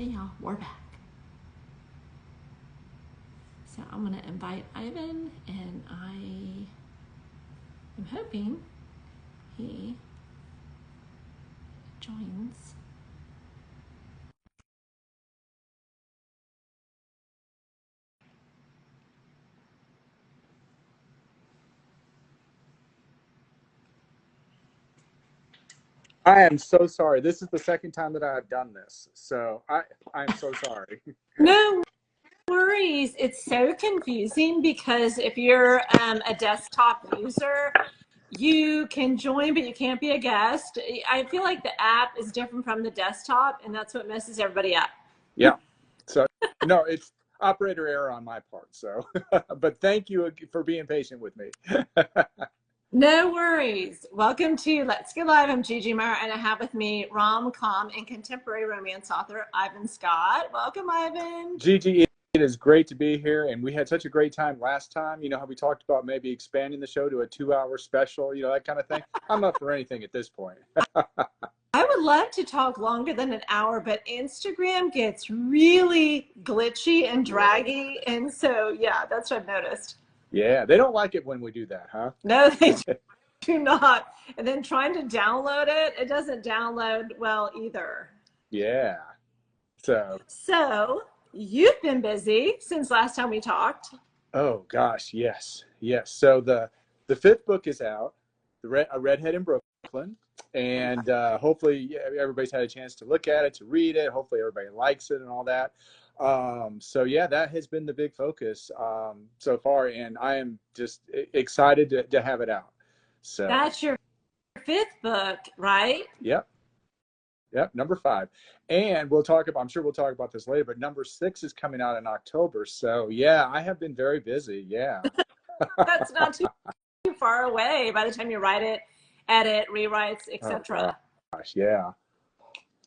Hey y'all, we're back. So I'm going to invite Ivan, and I am hoping he joins. I am so sorry. This is the second time that I've done this. So I'm so sorry. No worries. It's so confusing because if you're a desktop user, you can join, but you can't be a guest. I feel like the app is different from the desktop, and that's what messes everybody up. Yeah. So no, it's operator error on my part. So, but thank you for being patient with me. No worries. Welcome to Let's Get Live. I'm Gigi Meyer, and I have with me RomCom and Contemporary romance author Ivan Scott. Welcome, Ivan. Gigi, it is great to be here, and we had such a great time last time. You know how we talked about maybe expanding the show to a 2-hour special, that kind of thing. I'm up for anything at this point. I would love to talk longer than an hour, but Instagram gets really glitchy and draggy, and so yeah, that's what I've noticed. Yeah, they don't like it when we do that, huh? No, they do not. And then trying to download it, it doesn't download well either. Yeah. So you've been busy since last time we talked. Oh gosh, yes, yes. So the fifth book is out, A Redhead in Brooklyn, and hopefully everybody's had a chance to look at it, to read it. Hopefully everybody likes it and all that. So yeah, that has been the big focus so far, and I am just excited to have it out. So That's your fifth book, right? yep. Yep, number 5. And we'll talk about, I'm sure we'll talk about this later, but number 6 is coming out in October. So yeah, I have been very busy. Yeah. That's not too far away by the time you write it, edit, rewrites, Oh etc. gosh, yeah.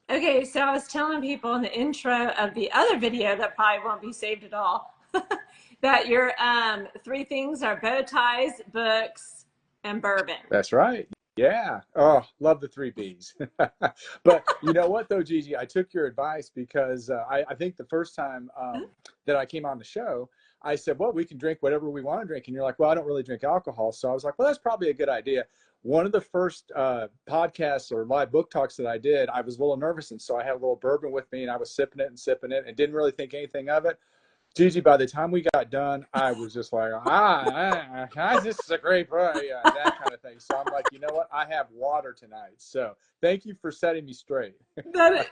Okay, so I was telling people in the intro of the other video that probably won't be saved at all that your 3 things are bow ties, books, and bourbon. That's right. Yeah. Oh, love the 3 Bs. But you know what, though, Gigi? I took your advice because I think the first time that I came on the show, I said, well, we can drink whatever we want to drink. And you're like, well, I don't really drink alcohol. So I was like, well, that's probably a good idea. One of the first podcasts or live book talks that I did, I was a little nervous. And so I had a little bourbon with me, and I was sipping it and didn't really think anything of it. Gigi, by the time we got done, I was just like, this is a great book, yeah, that kind of thing. So I'm like, you know what? I have water tonight. So thank you for setting me straight. No.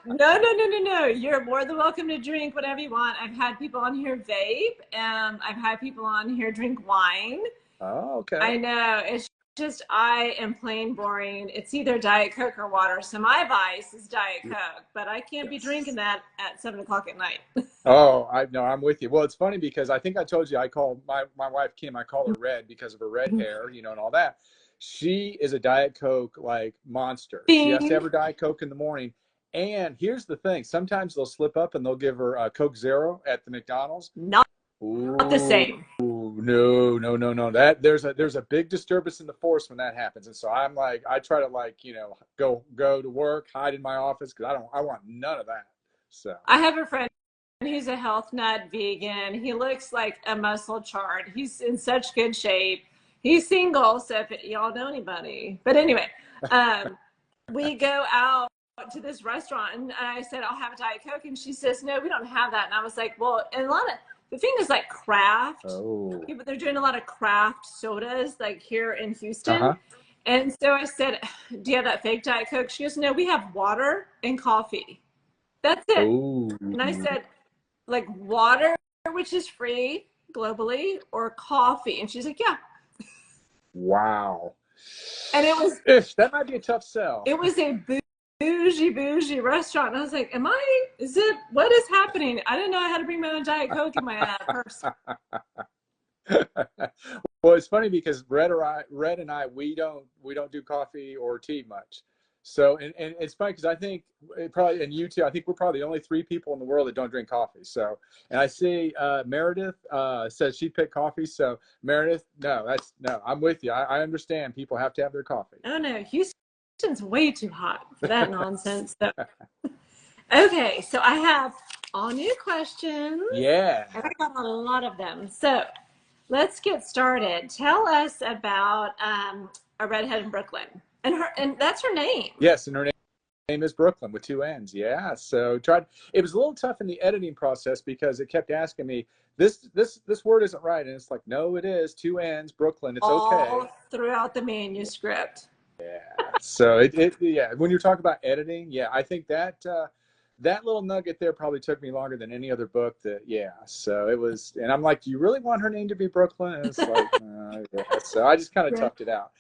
You're more than welcome to drink whatever you want. I've had people on here vape, and I've had people on here drink wine. Oh, okay. I know. It's just, I am plain boring. It's either Diet Coke or water. So my vice is Diet Coke, but I can't be drinking that at 7 o'clock at night. Oh, I know. I'm with you. Well, it's funny because I think I told you I call my wife Kim, I call her Red because of her red hair, and all that. She is a Diet Coke like monster. She has to have her Diet Coke in the morning. And here's the thing. Sometimes they'll slip up and they'll give her a Coke Zero at the McDonald's. Not the same. No. That there's a big disturbance in the force when that happens. And so I'm like, I try to go to work, hide in my office because I want none of that. So I have a friend. He's a health nut vegan. He looks like a muscle chart. He's in such good shape. He's single, so if y'all know anybody. But anyway, we go out to this restaurant, and I said, I'll have a Diet Coke. And she says, no, we don't have that. And I was like, well, and the thing is like craft. Oh. They're doing a lot of craft sodas like here in Houston. And so I said, do you have that fake Diet Coke? She goes, no, we have water and coffee. That's it. Ooh. And I said, like water, which is free globally, or coffee? And she's like, yeah. Wow. And it was, that might be a tough sell. It was a bougie restaurant. And I was like, what is happening? I didn't know I had to bring my own Diet Coke in my purse. Well, it's funny because Red and I, we don't do coffee or tea much. So, and it's funny because I think and you too, I think we're probably the only 3 people in the world that don't drink coffee. So, and I see Meredith says she picked coffee. So Meredith, no, I'm with you. I understand people have to have their coffee. Oh no, Houston's way too hot for that nonsense. So. Okay, so I have All new questions. Yeah. And I got a lot of them. So let's get started. Tell us about A Redhead in Brooklyn. And that's her name. Yes, and her name is Brooklyn with two N's. Yeah. So it was a little tough in the editing process because it kept asking me, this word isn't right. And it's like, no, it is. Two N's, Brooklyn. It's okay. All throughout the manuscript. Yeah. So yeah, when you're talking about editing, yeah, I think that little nugget there probably took me longer than any other book. So it was, and I'm like, do you really want her name to be Brooklyn? And it's like, yeah. So I just kind of toughed it out.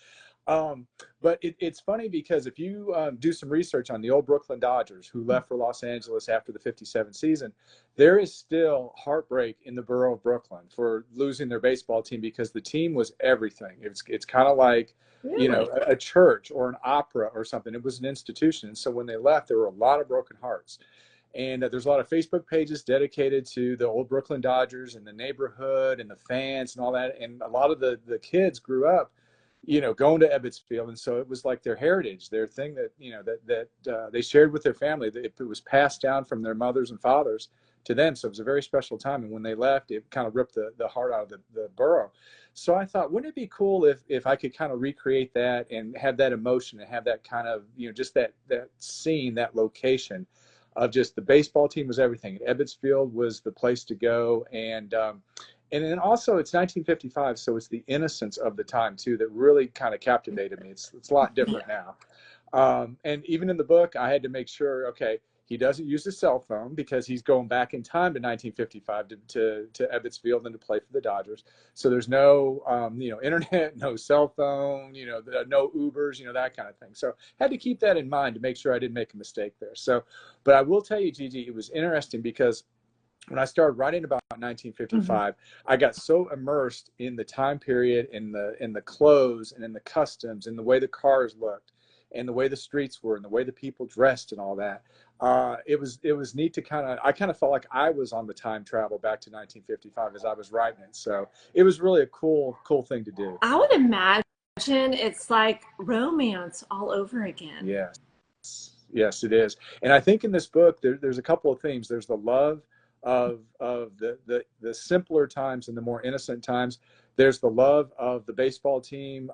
But it's funny because if you do some research on the old Brooklyn Dodgers who left for Los Angeles after the 57 season, there is still heartbreak in the borough of Brooklyn for losing their baseball team because the team was everything. It's kind of like, Really? you know, a church or an opera or something. It was an institution. And so when they left, there were a lot of broken hearts. And there's a lot of Facebook pages dedicated to the old Brooklyn Dodgers and the neighborhood and the fans and all that. And a lot of the kids grew up, you know, going to Ebbets Field. And so it was like their heritage, their thing that, you know, that they shared with their family. It was passed down from their mothers and fathers to them. So it was a very special time. And when they left, it kind of ripped the heart out of the borough. So I thought, wouldn't it be cool if I could kind of recreate that and have that emotion and have that kind of, you know, just that scene, that location of just the baseball team was everything. Ebbets Field was the place to go. And then also it's 1955, so it's the innocence of the time too that really kind of captivated me. It's a lot different now. And even in the book, I had to make sure, okay, he doesn't use his cell phone because he's going back in time to 1955 to Ebbets Field and to play for the Dodgers. So there's no, you know, internet, no cell phone, you know, no Ubers, you know, that kind of thing. So I had to keep that in mind to make sure I didn't make a mistake there. So, but I will tell you, Gigi, it was interesting because when I started writing about 1955, I got so immersed in the time period, in the clothes and in the customs and the way the cars looked and the way the streets were and the way the people dressed and all that. It was neat to I kind of felt like I was on the time travel back to 1955 as I was writing it. So it was really a cool thing to do. I would imagine it's like romance all over again. Yes, it is. And I think in this book, there's a couple of themes. There's the love of the simpler times and the more innocent times. There's the love of the baseball team.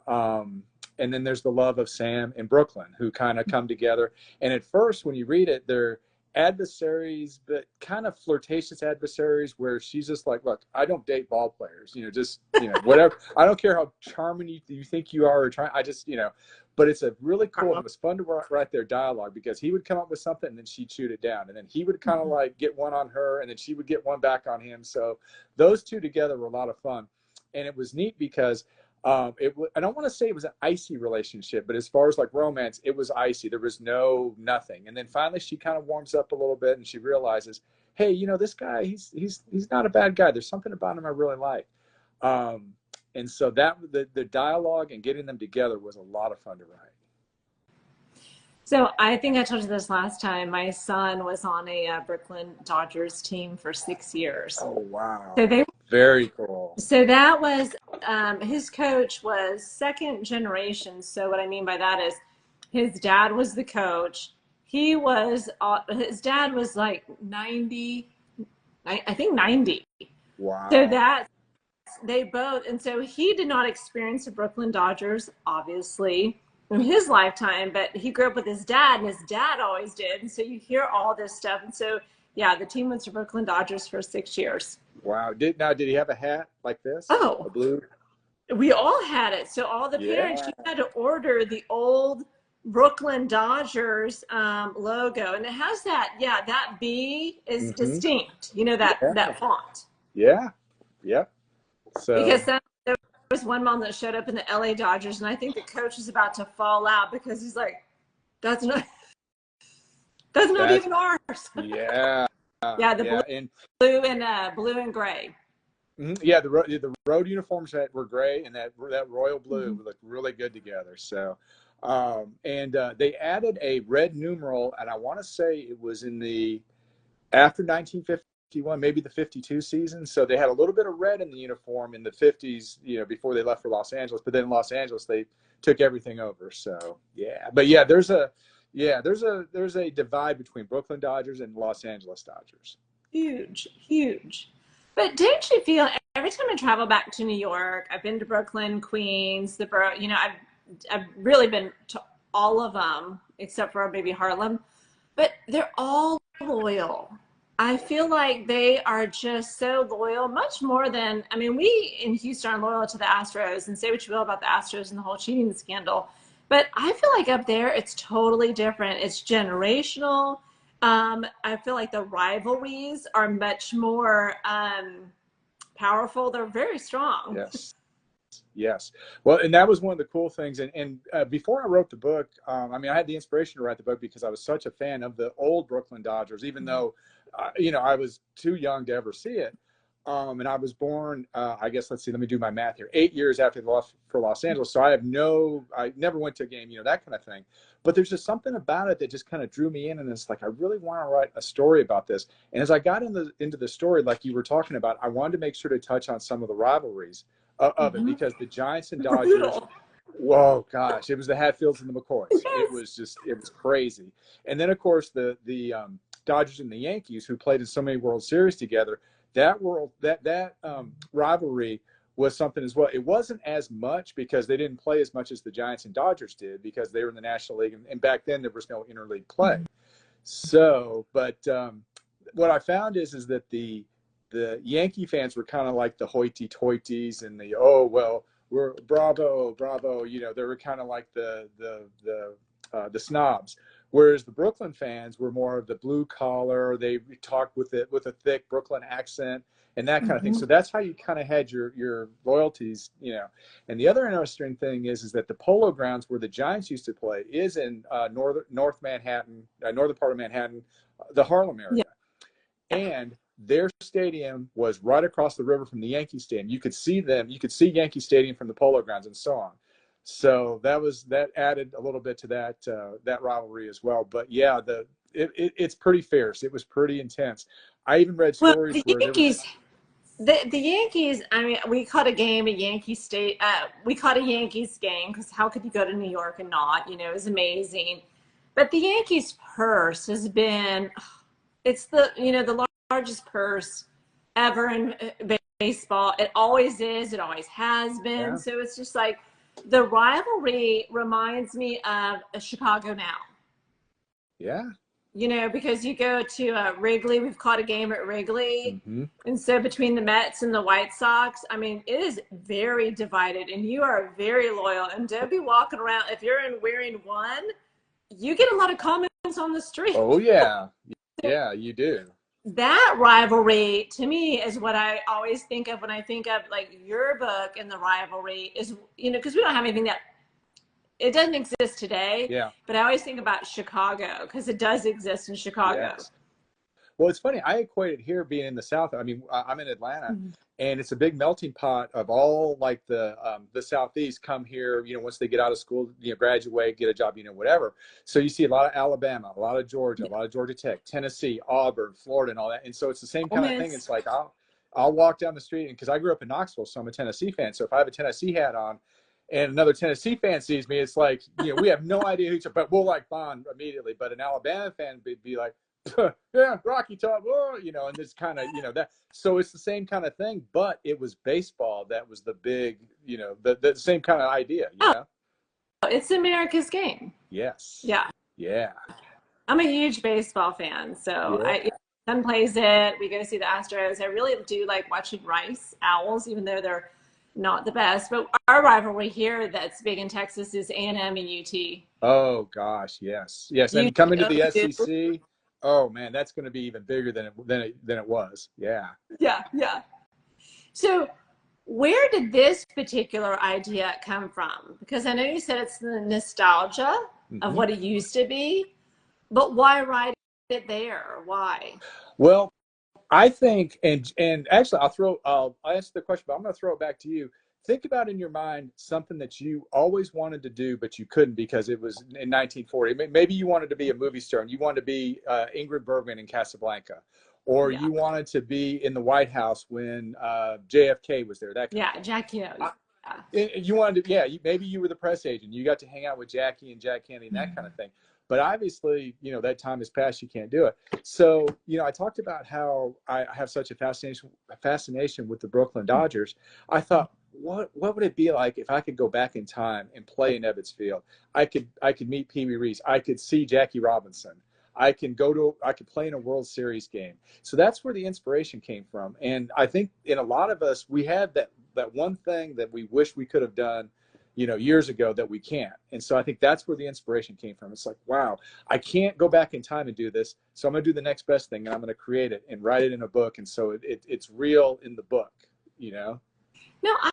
And then there's the love of Sam and Brooklyn who kind of come together. And at first, when you read it, they're adversaries, but kind of flirtatious adversaries where she's just like, look, I don't date ball players, you know, just, you know, whatever. I don't care how charming you think you are or trying. I just, you know, but it's a really cool, it was fun to write their dialogue because he would come up with something and then she'd shoot it down. And then he would kind of like get one on her and then she would get one back on him. So those two together were a lot of fun. And it was neat because I don't want to say it was an icy relationship, but as far as like romance, it was icy. There was nothing. And then finally she kind of warms up a little bit and she realizes, hey, you know, this guy, he's not a bad guy. There's something about him I really like. And so that the dialogue and getting them together was a lot of fun to write. So I think I told you this last time. My son was on a Brooklyn Dodgers team for 6 years. Oh, wow. So very cool. So that was, his coach was second generation. So what I mean by that is his dad was the coach. His dad was like 90, I think 90. Wow. So they both, and so he did not experience the Brooklyn Dodgers, obviously, in his lifetime, but he grew up with his dad, and his dad always did. And so you hear all this stuff. And so, yeah, the team went to Brooklyn Dodgers for 6 years. Wow. Did he have a hat like this? Oh, a blue? We all had it. So all the parents, you had to order the old Brooklyn Dodgers logo. And it has that B is distinct, you know, that font. Yeah. Yep. So because there was one mom that showed up in the LA Dodgers, and I think the coach is about to fall out because he's like, that's not even ours. Yeah. Yeah, blue and gray. Yeah, the road uniforms that were gray and that royal blue looked really good together. So, they added a red numeral, and I want to say it was after 1951, maybe the 52 season. So they had a little bit of red in the uniform in the 50s, you know, before they left for Los Angeles. But then in Los Angeles, they took everything over. So yeah, but yeah, there's a divide between Brooklyn Dodgers and Los Angeles Dodgers. Huge, huge. But don't you feel every time I travel back to New York, I've been to Brooklyn, Queens, the borough, I've really been to all of them except for maybe Harlem, but they're all loyal. I feel like they are just so loyal, much more than, I mean, we in Houston are loyal to the Astros, and say what you will about the Astros and the whole cheating scandal. But I feel like up there, it's totally different. It's generational. I feel like the rivalries are much more powerful. They're very strong. Yes. Yes. Well, and that was one of the cool things. And before I wrote the book, I mean, I had the inspiration to write the book because I was such a fan of the old Brooklyn Dodgers, even though, I was too young to ever see it. And I was born, I guess, let's see, let me do my math here, 8 years after the loss for Los Angeles. So I never went to a game, that kind of thing. But there's just something about it that just kind of drew me in. And it's like, I really want to write a story about this. And as I got into the story, like you were talking about, I wanted to make sure to touch on some of the rivalries of it, because the Giants and Dodgers, whoa, gosh, it was the Hatfields and the McCoys. It was crazy. And then, of course, the Dodgers and the Yankees, who played in so many World Series together, that rivalry was something as well. It wasn't as much because they didn't play as much as the Giants and Dodgers did, because they were in the National League, and back then there was no interleague play. So, but what I found is that the Yankee fans were kind of like the hoity-toities and the, oh, well, we're bravo, bravo. They were kind of like the snobs. Whereas the Brooklyn fans were more of the blue collar. They talked with a thick Brooklyn accent and that kind of thing. So that's how you kind of had your loyalties, And the other interesting thing is that the Polo Grounds where the Giants used to play is in North Manhattan, northern part of Manhattan, the Harlem area. Yeah. And their stadium was right across the river from the Yankee Stadium. You could see them. You could see Yankee Stadium from the Polo Grounds and so on. So that added a little bit to that rivalry as well. But yeah, it's pretty fierce. It was pretty intense. I even read stories where Yankees, the Yankees. I mean, we caught a game at Yankee State. We caught a Yankees game because how could you go to New York and not? It was amazing. But the Yankees purse has been. It's the largest purse ever in baseball. It always is. It always has been. Yeah. So it's just like the rivalry reminds me of Chicago now. Yeah. Because you go to Wrigley. We've caught a game at Wrigley. And so between the Mets and the White Sox, I mean, it is very divided, and you are very loyal. And don't be walking around. If you're wearing one, you get a lot of comments on the street. Oh, yeah. Yeah, you do. That rivalry to me is what I always think of when I think of like your book, and the rivalry is, because we don't have anything that it doesn't exist today. Yeah. But I always think about Chicago because it does exist in Chicago. Yes. Well, it's funny. I equate it here being in the South. I mean, I'm in Atlanta, and it's a big melting pot of all like the Southeast come here, once they get out of school, graduate, get a job, whatever. So you see a lot of Alabama, a lot of Georgia, a lot of Georgia Tech, Tennessee, Auburn, Florida, and all that. And so it's the same kind of thing. It's like I'll walk down the street, and because I grew up in Knoxville, so I'm a Tennessee fan. So if I have a Tennessee hat on, and another Tennessee fan sees me, it's like, we have no idea who, but we'll like bond immediately. But an Alabama fan would be like, yeah, Rocky Top, and it's kind of, that. So it's the same kind of thing, but it was baseball that was the big, the same kind of idea, It's America's game. Yes. Yeah. Yeah. I'm a huge baseball fan, so my son plays it. We go see the Astros. I really do like watching Rice Owls, even though they're not the best. But our rivalry here that's big in Texas is A&M and UT. Oh gosh, yes. And coming to the SEC. Oh man, that's going to be even bigger than it was. Yeah. Yeah. So where did this particular idea come from? Because I know you said it's the nostalgia of what it used to be, but why write it there? Why? Well, I think, and actually I'll answer the question, but I'm going to throw it back to you. Think about in your mind something that you always wanted to do, but you couldn't because it was in 1940. Maybe you wanted to be a movie star and you wanted to be Ingrid Bergman in Casablanca, or you wanted to be in the White House when JFK was there. Jackie. You wanted to, maybe you were the press agent. You got to hang out with Jackie and Jack Kennedy and that kind of thing. but obviously, you know, that time has passed. You can't do it. So, you know, I talked about how I have such a fascination with the Brooklyn Dodgers. I thought, what would it be like if I could go back in time and play in Ebbets Field? I could meet Pee Wee Reese. I could see Jackie Robinson. I could play in a World Series game. So that's where the inspiration came from. And I think in a lot of us, we have that one thing that we wish we could have done, you know, years ago that we can't. And so I think that's where the inspiration came from. It's like, wow, I can't go back in time and do this. So I'm going to do the next best thing, and I'm going to create it and write it in a book. And so it's real in the book, you know? No, I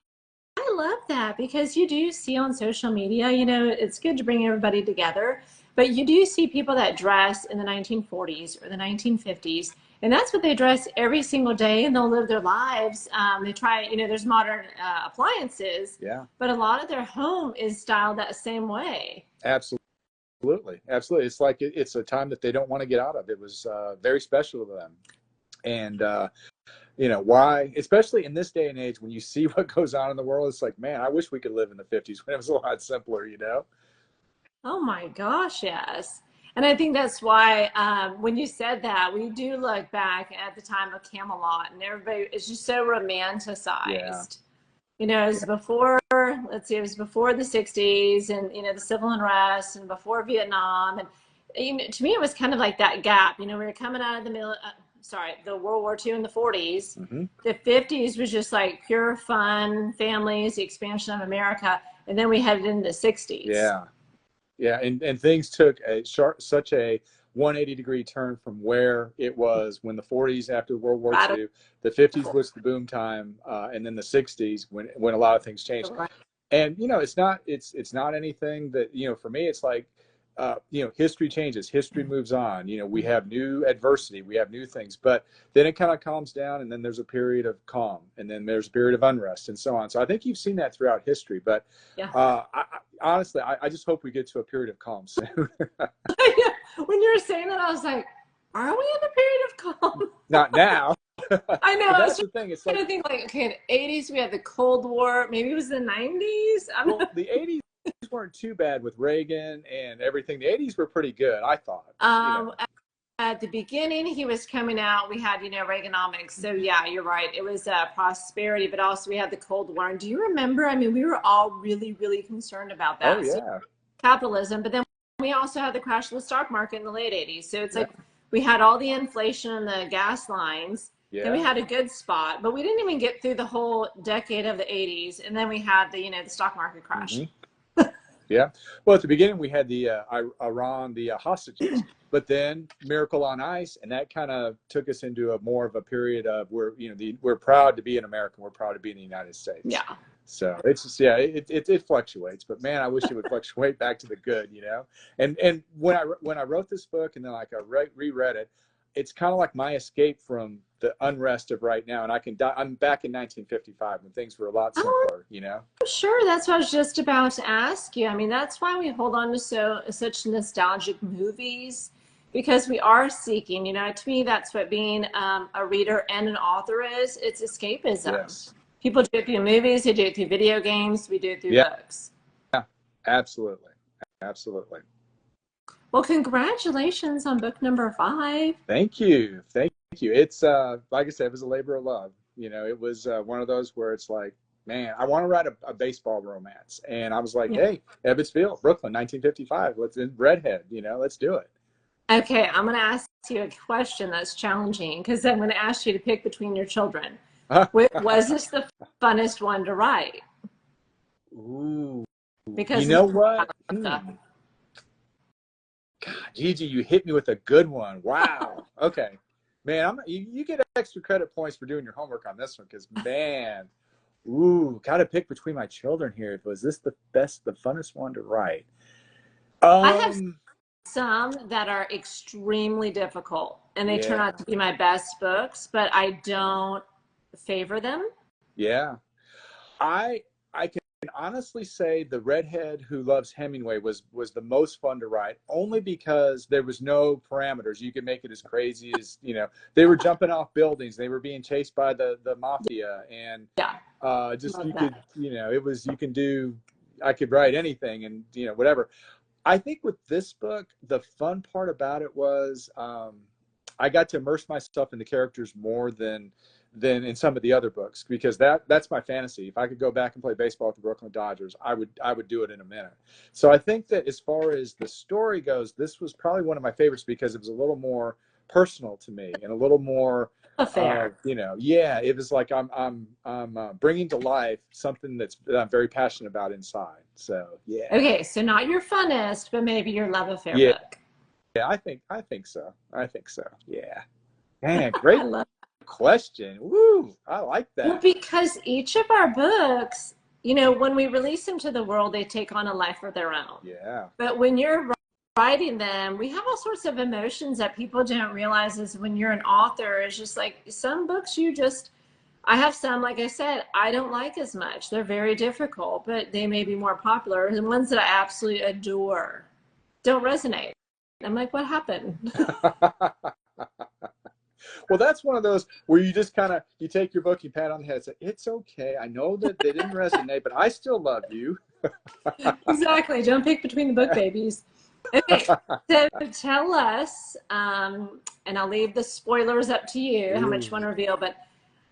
love that, because you do see on social media, you know, it's good to bring everybody together, but you do see people that dress in the 1940s or the 1950s, and that's what they dress every single day, and they'll live their lives. They try, you know, there's modern appliances, Yeah, but a lot of their home is styled that same way. absolutely. Absolutely. It's like, it's a time that they don't want to get out of. It was very special to them. And, you know, why, especially in this day and age, when you see what goes on in the world, it's like, man, I wish we could live in the 50s when it was a lot simpler, you know? Oh my gosh, yes. And I think that's why when you said that, we do look back at the time of Camelot, and everybody is just so Yeah. romanticized. You know, it was before, let's see, it was before the 60s, and, you know, the civil unrest, and before Vietnam. And, you know, to me, it was kind of like that gap. You know, we were coming out of the World War II in the 40s. Mm-hmm. The 50s was just like pure fun, families, the expansion of America. And then we headed into the 60s. Yeah. Yeah, and things took such a 180-degree turn from where it was when the 40s after World War Right. II, the 50s was the boom time, and then the 60s when a lot of things changed. And you know, it's not anything that, you know, for me, it's like, you know, history changes, history moves on. You know, we have new adversity, we have new things, but then it kind of calms down, and then there's a period of calm, and then there's a period of unrest, and so on. So I think you've seen that throughout history. But Yeah. honestly, I just hope we get to a period of calm soon. When you were saying that, I was like, are we in a period of calm? Not now. I know. But I that's was the thing. It's trying like, to think, like, okay, in the 80s, we had the Cold War. Maybe it was the 90s. well, the 80s weren't too bad with Reagan and everything. The 80s were pretty good, I thought. You know. At the beginning, he was coming out. We had, you know, Reaganomics. So yeah, you're right. It was prosperity, but also we had the Cold War. And do you remember? I mean, we were all really, really concerned about that. Oh yeah. So, capitalism, but then we also had the crash of the stock market in the late 80s. So it's Yeah. like we had all the inflation and the gas lines. Yeah. And we had a good spot, but we didn't even get through the whole decade of the 80s. And then we had the, you know, the stock market crash. Mm-hmm. Yeah. Well, at the beginning, we had the Iran, the hostages, but then Miracle on Ice, and that kind of took us into a more of a period of where, you know, we're proud to be an American, we're proud to be in the United States. Yeah. So it's just, yeah, it fluctuates, but man, I wish it would fluctuate back to the good, you know. And when I wrote this book, and then like I reread it, it's kind of like my escape from the unrest of right now, and I'm back in 1955 when things were a lot simpler, you know. Sure, that's what I was just about to ask you. I mean, that's why we hold on to such nostalgic movies, because we are seeking, you know, to me, that's what being a reader and an author is. It's escapism. Yes. People do it through movies, they do it through video games, we do it through books. Yeah, absolutely. Absolutely. Well, congratulations on book number 5. Thank you. Thank you. It's, like I said, it was a labor of love. You know, it was one of those where it's like, man, I want to write a baseball romance. And I was like, hey, Ebbets Field, Brooklyn, 1955. Let's in Redhead, you know, let's do it. Okay, I'm going to ask you a question that's challenging, because I'm going to ask you to pick between your children. Was this the funnest one to write? Ooh. Because you know what? God, Gigi, you hit me with a good one. Wow. Okay. Man, you get extra credit points for doing your homework on this one, because, man, got to pick between my children here. Was this the funnest one to write? I have some that are extremely difficult, and they turn out to be my best books, but I don't favor them. Yeah. I can honestly say The Redhead Who Loves Hemingway was the most fun to write, only because there was no parameters. You could make it as crazy as, you know, they were jumping off buildings, they were being chased by the mafia, and just you could, you know, it was, I could write anything, and, you know, whatever. I think with this book, the fun part about it was I got to immerse myself in the characters more than in some of the other books, because that's my fantasy. If I could go back and play baseball with the Brooklyn Dodgers, I would do it in a minute. So I think that as far as the story goes, this was probably one of my favorites because it was a little more personal to me and a little more Affair. yeah, it was like I'm bringing to life something that I'm very passionate about inside. So yeah. Okay, so not your funnest, but maybe your love affair Yeah, book. yeah, I think so. I think so. Yeah. Man, I great love. question. Woo, I like Well, that. because each of our books, when we release them to the world, they take on a life of their own. Yeah. But when you're writing them, we have all sorts of emotions that people don't realize is when you're an author. It's just like some books I have some, like I said, I don't like as much. They're very difficult, but they may be more popular. And ones that I absolutely adore don't resonate. I'm like, what happened? Well, that's one of those where you just kind of you take your book, you pat on the head, and say, "It's okay. I know that they didn't resonate, but I still love you." Exactly. Don't pick between the book babies. Okay, so tell us, and I'll leave the spoilers up to you, how much you Ooh. want to reveal, but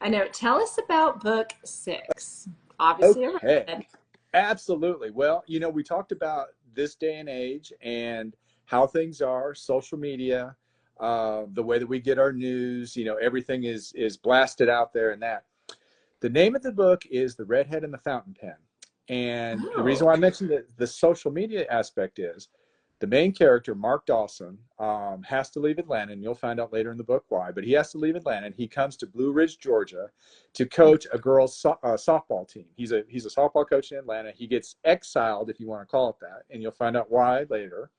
I know, tell us about book 6. Obviously, a Okay. redhead. Absolutely. Well, we talked about this day and age and how things are, social media, the way that we get our news. Everything is blasted out there, and that. The name of the book is The Redhead and the Fountain Pen. And the reason Oh, why I mentioned the social media aspect is the main character, Mark Dawson, has to leave Atlanta, and you'll find out later in the book why, but he has to leave Atlanta, and he comes to Blue Ridge, Georgia, to coach a girls' softball team. He's a softball coach in Atlanta. He gets exiled, if you want to call it that, and you'll find out why later.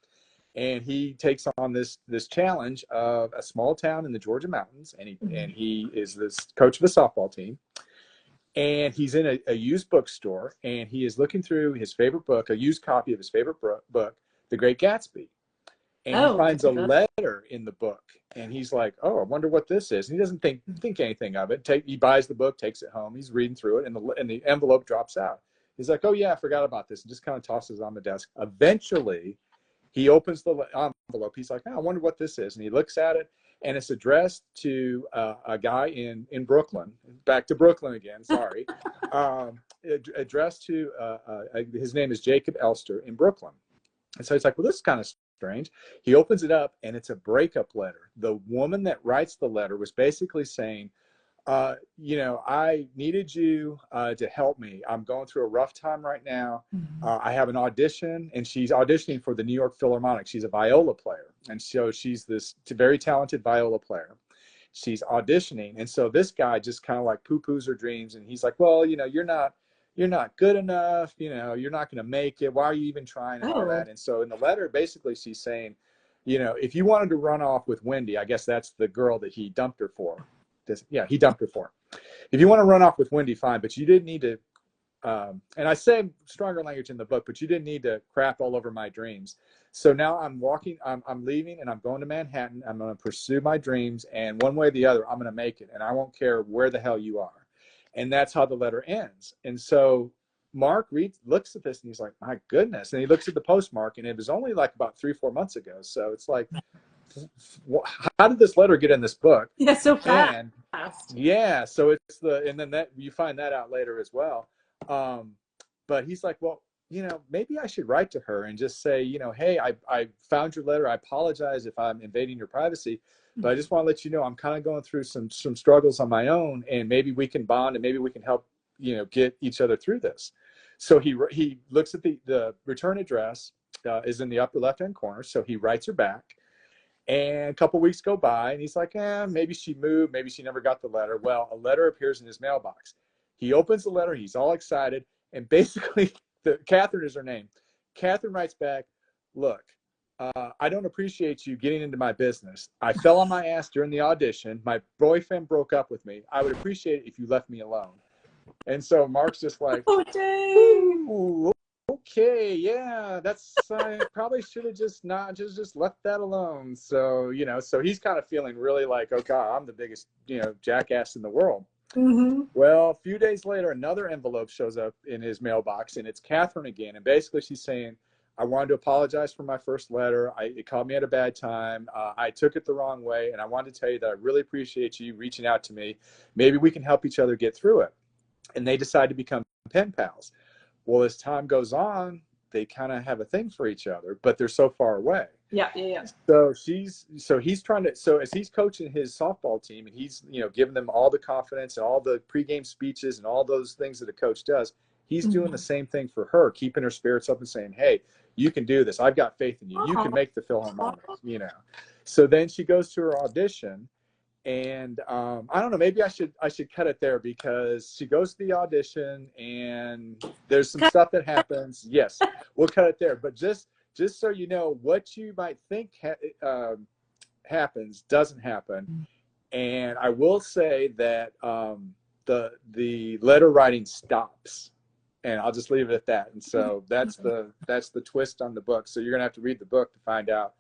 And he takes on this challenge of a small town in the Georgia mountains, and he is this coach of a softball team, and he's in a used bookstore, and he is looking through his favorite book, a used copy of his favorite book, The Great Gatsby. And he oh, finds a very good. letter in the book, and he's like, "Oh, I wonder what this is." And he doesn't think anything of it. He buys the book, takes it home, he's reading through it, and the envelope drops out. He's like, "Oh yeah, I forgot about this," and just kind of tosses it on the desk. Eventually, he opens the envelope. He's like, "Oh, I wonder what this is," and he looks at it, and it's addressed to a guy in Brooklyn. Back to Brooklyn again. Sorry. Addressed to his name is Jacob Elster in Brooklyn. And so he's like, "Well, this is kind of strange." He opens it up, and it's a breakup letter. The woman that writes the letter was basically saying, I needed you to help me. I'm going through a rough time right now. I have an audition, and she's auditioning for the New York Philharmonic. She's a viola player, and so she's this very talented viola player. She's auditioning, and so this guy just kind of like poo-poos her dreams, and he's like, "Well, you're not good enough. You're not going to make it. Why are you even trying?" And all Oh, that. And so in the letter, basically, she's saying, if you wanted to run off with Wendy, I guess that's the girl that he dumped her for. He dumped her for. If you want to run off with Wendy, fine, but you didn't need to. And I say stronger language in the book, but you didn't need to crap all over my dreams. So now I'm leaving, and I'm going to Manhattan. I'm going to pursue my dreams, and one way or the other, I'm going to make it, and I won't care where the hell you are. And that's how the letter ends. And so Mark looks at this, and he's like, "My goodness!" And he looks at the postmark, and it was only like about 3-4 months ago. So it's like, how did this letter get in this book? yeah, so fast. And yeah, so and then that you find that out later as well. But he's like, "Well, maybe I should write to her and just say, hey, I found your letter. I apologize if I'm invading your privacy, but I just want to let you know I'm kind of going through some struggles on my own, and maybe we can bond, and maybe we can help, get each other through this." So he looks at the return address, is in the upper left-hand corner. So he writes her back. And a couple weeks go by, and he's like, maybe she moved. Maybe she never got the letter. Well, a letter appears in his mailbox. He opens the letter. He's all excited. And basically, Catherine is her name. Catherine writes back, "Look, I don't appreciate you getting into my business. I fell on my ass during the audition. My boyfriend broke up with me. I would appreciate it if you left me alone." And so Mark's just like, Oh, dang. "Ooh, okay, yeah, I probably should have just not just left that alone." So so he's kind of feeling really like, "Oh God, I'm the biggest jackass in the world." Mm-hmm. Well, a few days later, another envelope shows up in his mailbox, and it's Catherine again, and basically she's saying, I wanted to apologize for my first letter. It caught me at a bad time. I took it the wrong way. And I wanted to tell you that I really appreciate you reaching out to me. Maybe we can help each other get through it. And they decide to become pen pals. Well, as time goes on, they kind of have a thing for each other, but they're so far away. Yeah, yeah, yeah. So he's trying to, so as he's coaching his softball team and he's, giving them all the confidence and all the pregame speeches and all those things that a coach does, he's doing the same thing for her, keeping her spirits up and saying, hey, you can do this. I've got faith in you. You can make the Philharmonic, So then she goes to her audition. And I don't know, maybe I should cut it there because she goes to the audition and there's some stuff that happens. Yes, we'll cut it there. But just so you know, what you might think happens doesn't happen. And I will say that the letter writing stops. And I'll just leave it at that. And so that's the twist on the book. So you're gonna have to read the book to find out,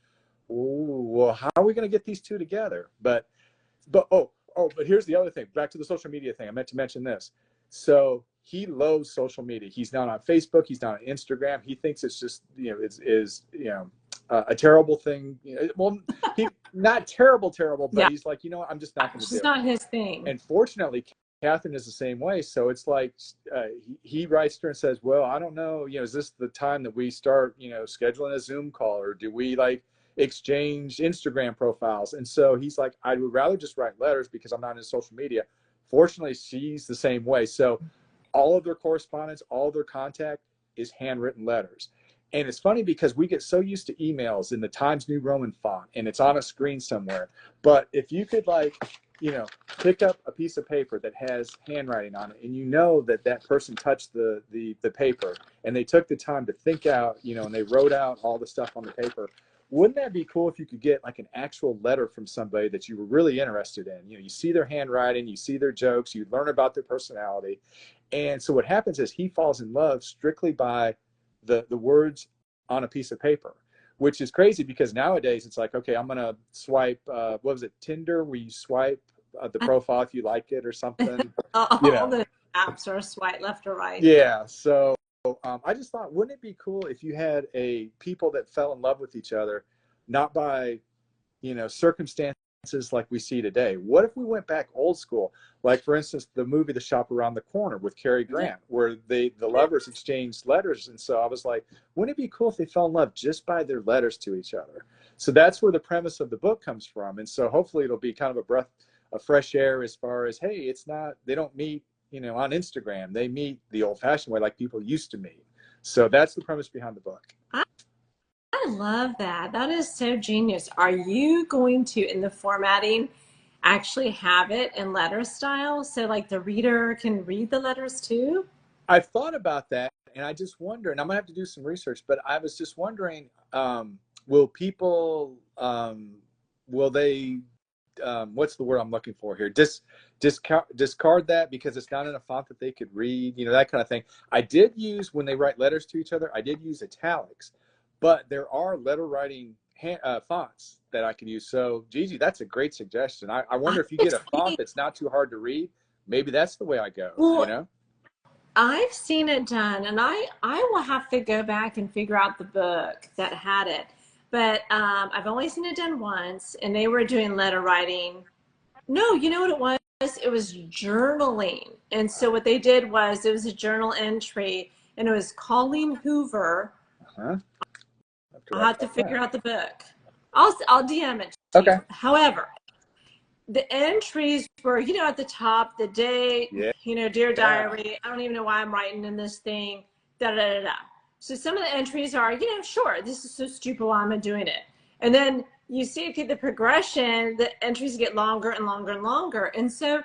well, how are we gonna get these two together? But here's the other thing. Back to the social media thing. I meant to mention this. So he loathes social media. He's not on Facebook. He's not on Instagram. He thinks it's just a terrible thing. Well, he not terrible, but he's like, I'm just not going to do it. It's not his thing. And fortunately, Catherine is the same way. So it's like he writes to her and says, well, I don't know. Is this the time that we start scheduling a Zoom call, or do we exchange Instagram profiles? And so he's like, I would rather just write letters because I'm not in social media. Fortunately, she's the same way. So all of their correspondence, all of their contact is handwritten letters. And it's funny because we get so used to emails in the Times New Roman font and it's on a screen somewhere. But if you could pick up a piece of paper that has handwriting on it, and that person touched the paper and they took the time to think out, and they wrote out all the stuff on the paper. Wouldn't that be cool if you could get an actual letter from somebody that you were really interested in? You see their handwriting, you see their jokes, you learn about their personality. And so what happens is he falls in love strictly by the words on a piece of paper, which is crazy because nowadays it's like, okay, I'm going to swipe, what was it, Tinder, where you swipe the profile if you like it or something. All the apps are swipe left or right. Yeah, so I just thought, wouldn't it be cool if you had people that fell in love with each other, not by, circumstances like we see today? What if we went back old school? Like, for instance, the movie The Shop Around the Corner with Cary Grant, where the lovers exchanged letters. And so I was like, wouldn't it be cool if they fell in love just by their letters to each other? So that's where the premise of the book comes from. And so hopefully it'll be kind of a breath of fresh air as far as, hey, they don't meet on Instagram. They meet the old-fashioned way like people used to meet. So that's the premise behind the book. I love that. That is so genius. Are you going to, in the formatting, actually have it in letter style so the reader can read the letters too? I've thought about that, and I just wonder, and I'm gonna have to do some research, but I was just wondering, will people, will they, what's the word I'm looking for here? Discard that because it's not in a font that they could read, that kind of thing. I did use, when they write letters to each other, I did use italics, but there are letter writing fonts that I can use. So Gigi, that's a great suggestion. I wonder if you get a font that's not too hard to read, maybe that's the way I go, Well, I've seen it done, and I will have to go back and figure out the book that had it. But I've only seen it done once, and they were doing letter writing. No, you know what it was? It was journaling. And so what they did was, it was a journal entry, and it was Colleen Hoover. Uh-huh. I'll have to figure out the book. I'll DM it to you. However, the entries were, at the top, the date, dear diary, I don't even know why I'm writing in this thing, da-da-da-da. So some of the entries are, sure, this is so stupid, why am I doing it? And then you see the progression, the entries get longer and longer and longer. And so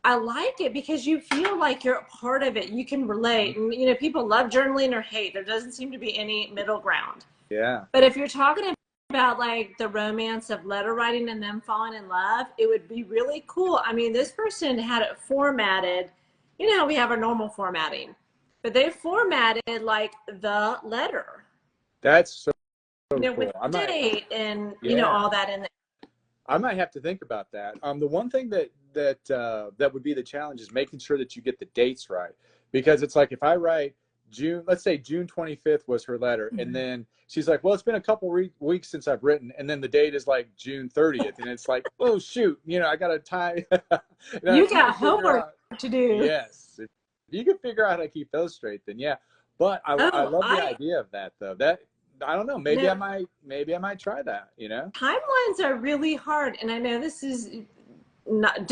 I like it because you feel like you're a part of it. You can relate. And, people love journaling or hate. There doesn't seem to be any middle ground. Yeah. But if you're talking about the romance of letter writing and them falling in love, it would be really cool. I mean, this person had it formatted. We have our normal formatting, but they formatted the letter. That's so cool. With date and all that in there. I might have to think about that. The one thing that would be the challenge is making sure that you get the dates right, because it's like if I write June, let's say June 25th was her letter. And then she's like, well, it's been a couple weeks since I've written. And then the date is like June 30th. And it's like, oh, shoot, you know, I got to time. You got homework to do. Yes. If you can figure out how to keep those straight, then yeah. But I love the idea of that, though. That, I don't know, maybe I might try that, you know? Timelines are really hard. And I know this is not,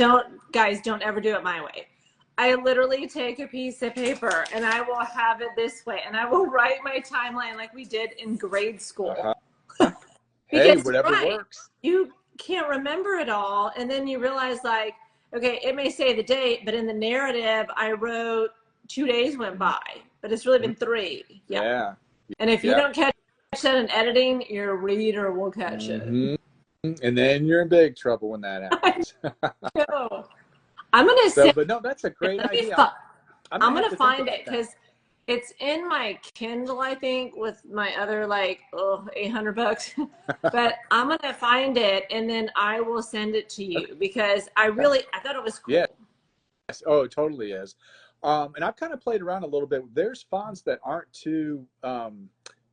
guys, don't ever do it my way. I literally take a piece of paper and I will have it this way, and I will write my timeline like we did in grade school. Hey, whatever works. You can't remember it all, and then you realize, like, okay, it may say the date, but in the narrative I wrote 2 days went by, but it's really been 3. Yeah. And if you don't catch that in editing, your reader will catch it. And then you're in big trouble when that happens. I'm gonna say, but no, that's a great idea. I'm gonna find it because it's in my Kindle, I think, with my other like $800. But I'm gonna find it and then I will send it to you because I thought it was cool. Yes. Oh, it totally is. And I've kind of played around a little bit. There's fonts that aren't too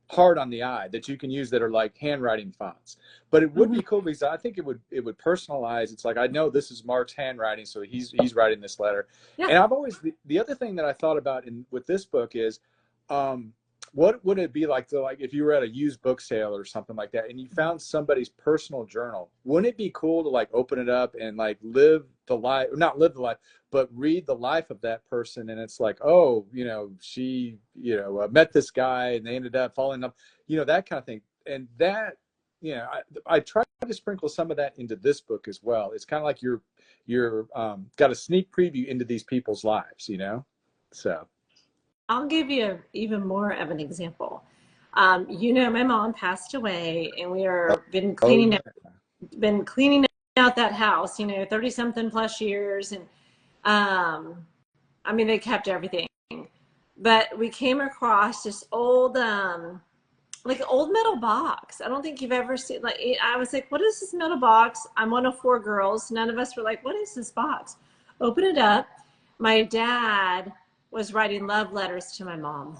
hard on the eye that you can use that are like handwriting fonts, but it would be cool because I think it would personalize. It's like, I know this is Mark's handwriting, so he's writing this letter. And I've always, the other thing that I thought about with this book is what would it be like to, like, if you were at a used book sale or something like that and you found somebody's personal journal? Wouldn't it be cool to like open it up and like live the life, not live the life, but read the life of that person? And it's like, oh, you know, she, you know, met this guy and they ended up falling in love, you know, that kind of thing. And that, you know, I try to sprinkle some of that into this book as well. It's kind of like you're got a sneak preview into these people's lives, you know? So I'll give you even more of an example. You know, my mom passed away and we are been cleaning out that house, you know, 30-something plus years. And I mean, they kept everything, but we came across this old, like old metal box. I don't think you've ever seen, like, I was like, what is this metal box? I'm one of 4 girls. None of us were like, what is this box? Open it up. My dad was writing love letters to my mom.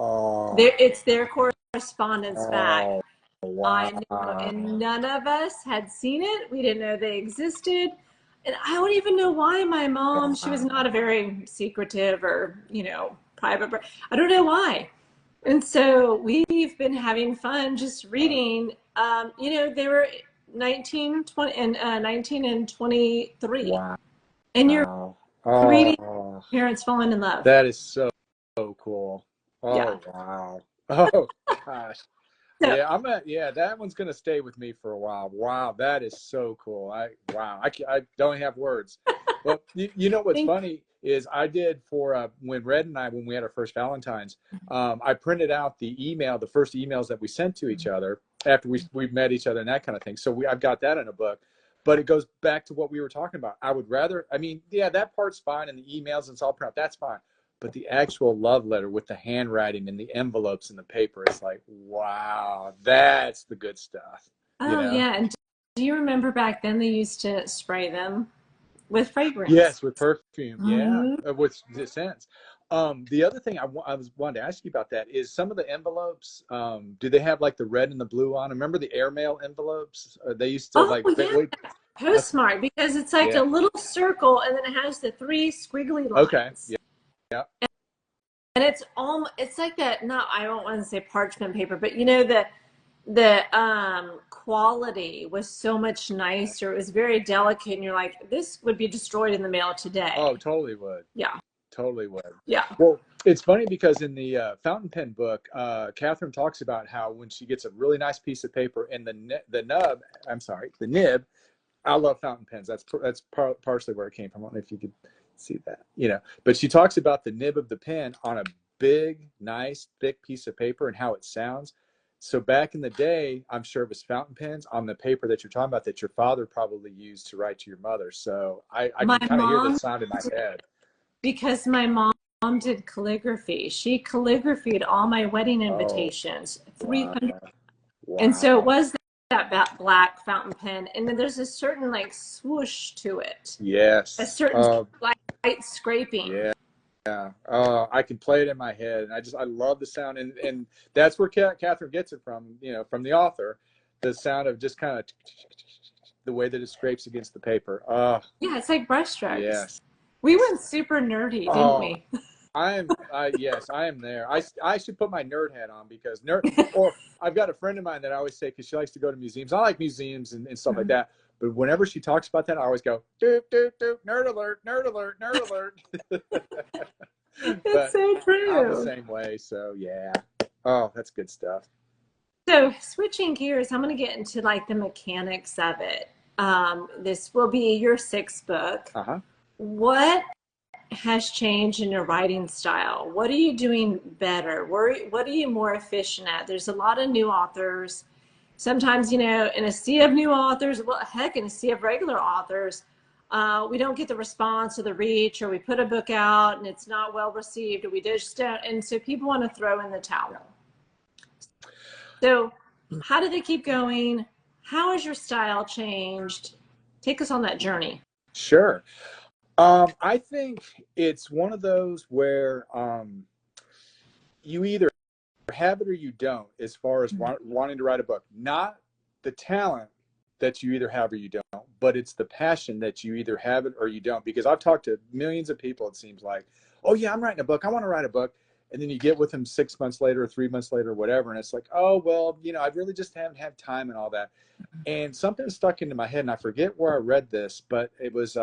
It's their correspondence back. Wow. I know, and none of us had seen it. We didn't know they existed. And I don't even know why my mom, she was not a very secretive or, you know, private. I don't know why. And so we've been having fun just reading. You know, they were 19, 20, and 19 and 23. Wow. And you're reading parents falling in love. That is so cool. Yeah. Wow. Oh gosh. Yeah, that one's gonna stay with me for a while. Wow, that is so cool. I don't have words. Well, you know what's funny is I did for when Red and I, when we had our first Valentine's, I printed out the first emails that we sent to each other after we met each other and that kind of thing. So I've got that in a book. But it goes back to what we were talking about. I would rather, I mean, yeah, that part's fine, and the emails and it's all print out, that's fine. But the actual love letter with the handwriting and the envelopes and the paper, it's like, wow, that's the good stuff. Oh, you know? Yeah. And do you remember back then they used to spray them with fragrance? Yes, with perfume. Yeah, with scents. The other thing I wanted to ask you about that is some of the envelopes, do they have like the red and the blue on? Remember the airmail envelopes? They used to postmark, because it's like a little circle and then it has the 3 squiggly lines. Okay. Yeah. And it's like that, not, I don't want to say parchment paper, but you know, the quality was so much nicer. It was very delicate and you're like, this would be destroyed in the mail today. Oh, totally would. Yeah. Totally would. Yeah. Well, it's funny because in the fountain pen book, Catherine talks about how when she gets a really nice piece of paper and the nib, I love fountain pens. That's partially where it came from. I don't know if you could see that, you know, but she talks about the nib of the pen on a big, nice, thick piece of paper and how it sounds. So back in the day, I'm sure it was fountain pens on the paper that you're talking about that your father probably used to write to your mother. So I can kind of hear the sound in my head. Because my mom did calligraphy. She calligraphied all my wedding invitations, 300. Wow. And so it was that black fountain pen. And then there's a certain like swoosh to it. Yes. A certain light scraping. Yeah. I can play it in my head, and I love the sound, and that's where Catherine gets it from, from the author, the sound of just kind of the way that it scrapes against the paper. Yeah, it's like brushstrokes. Yes. We went super nerdy, didn't Oh, we? yes, I am there. I should put my nerd hat on because or I've got a friend of mine that I always say, because she likes to go to museums. I like museums and stuff like that. But whenever she talks about that, I always go, doop, doop, doop, nerd alert, nerd alert, nerd alert. It's But so I'm the true. same way. So yeah. Oh, that's good stuff. So switching gears, I'm going to get into like the mechanics of it. This will be your sixth book. Uh-huh. What has changed in your writing style? What are you doing better? What are you more efficient at? There's a lot of new authors. Sometimes, in a sea of new authors, well, heck, in a sea of regular authors, we don't get the response or the reach, or we put a book out and it's not well received, or we just don't. And so people want to throw in the towel. So, how do they keep going? How has your style changed? Take us on that journey. Sure. I think it's one of those where you either have it or you don't, as far as wanting to write a book. Not the talent that you either have or you don't, but it's the passion that you either have it or you don't. Because I've talked to millions of people, it seems like, oh yeah, I'm writing a book, I want to write a book. And then you get with them 6 months later or 3 months later or whatever, and it's like, oh well, I really just haven't had time and all that. And something stuck into my head, and I forget where I read this, but it was,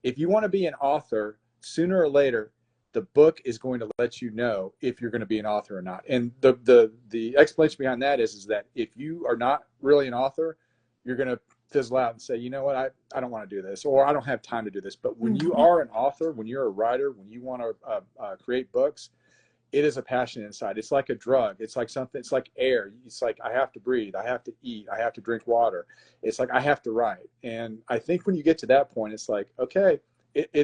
if you want to be an author, sooner or later the book is going to let you know if you're going to be an author or not. And the explanation behind that is that if you are not really an author, you're going to fizzle out and say, you know what, I don't want to do this, or I don't have time to do this. But when you are an author, when you're a writer, when you want to create books, it is a passion inside. It's like a drug. It's like something. It's like air. It's like I have to breathe. I have to eat. I have to drink water. It's like I have to write. And I think when you get to that point, it's like, okay,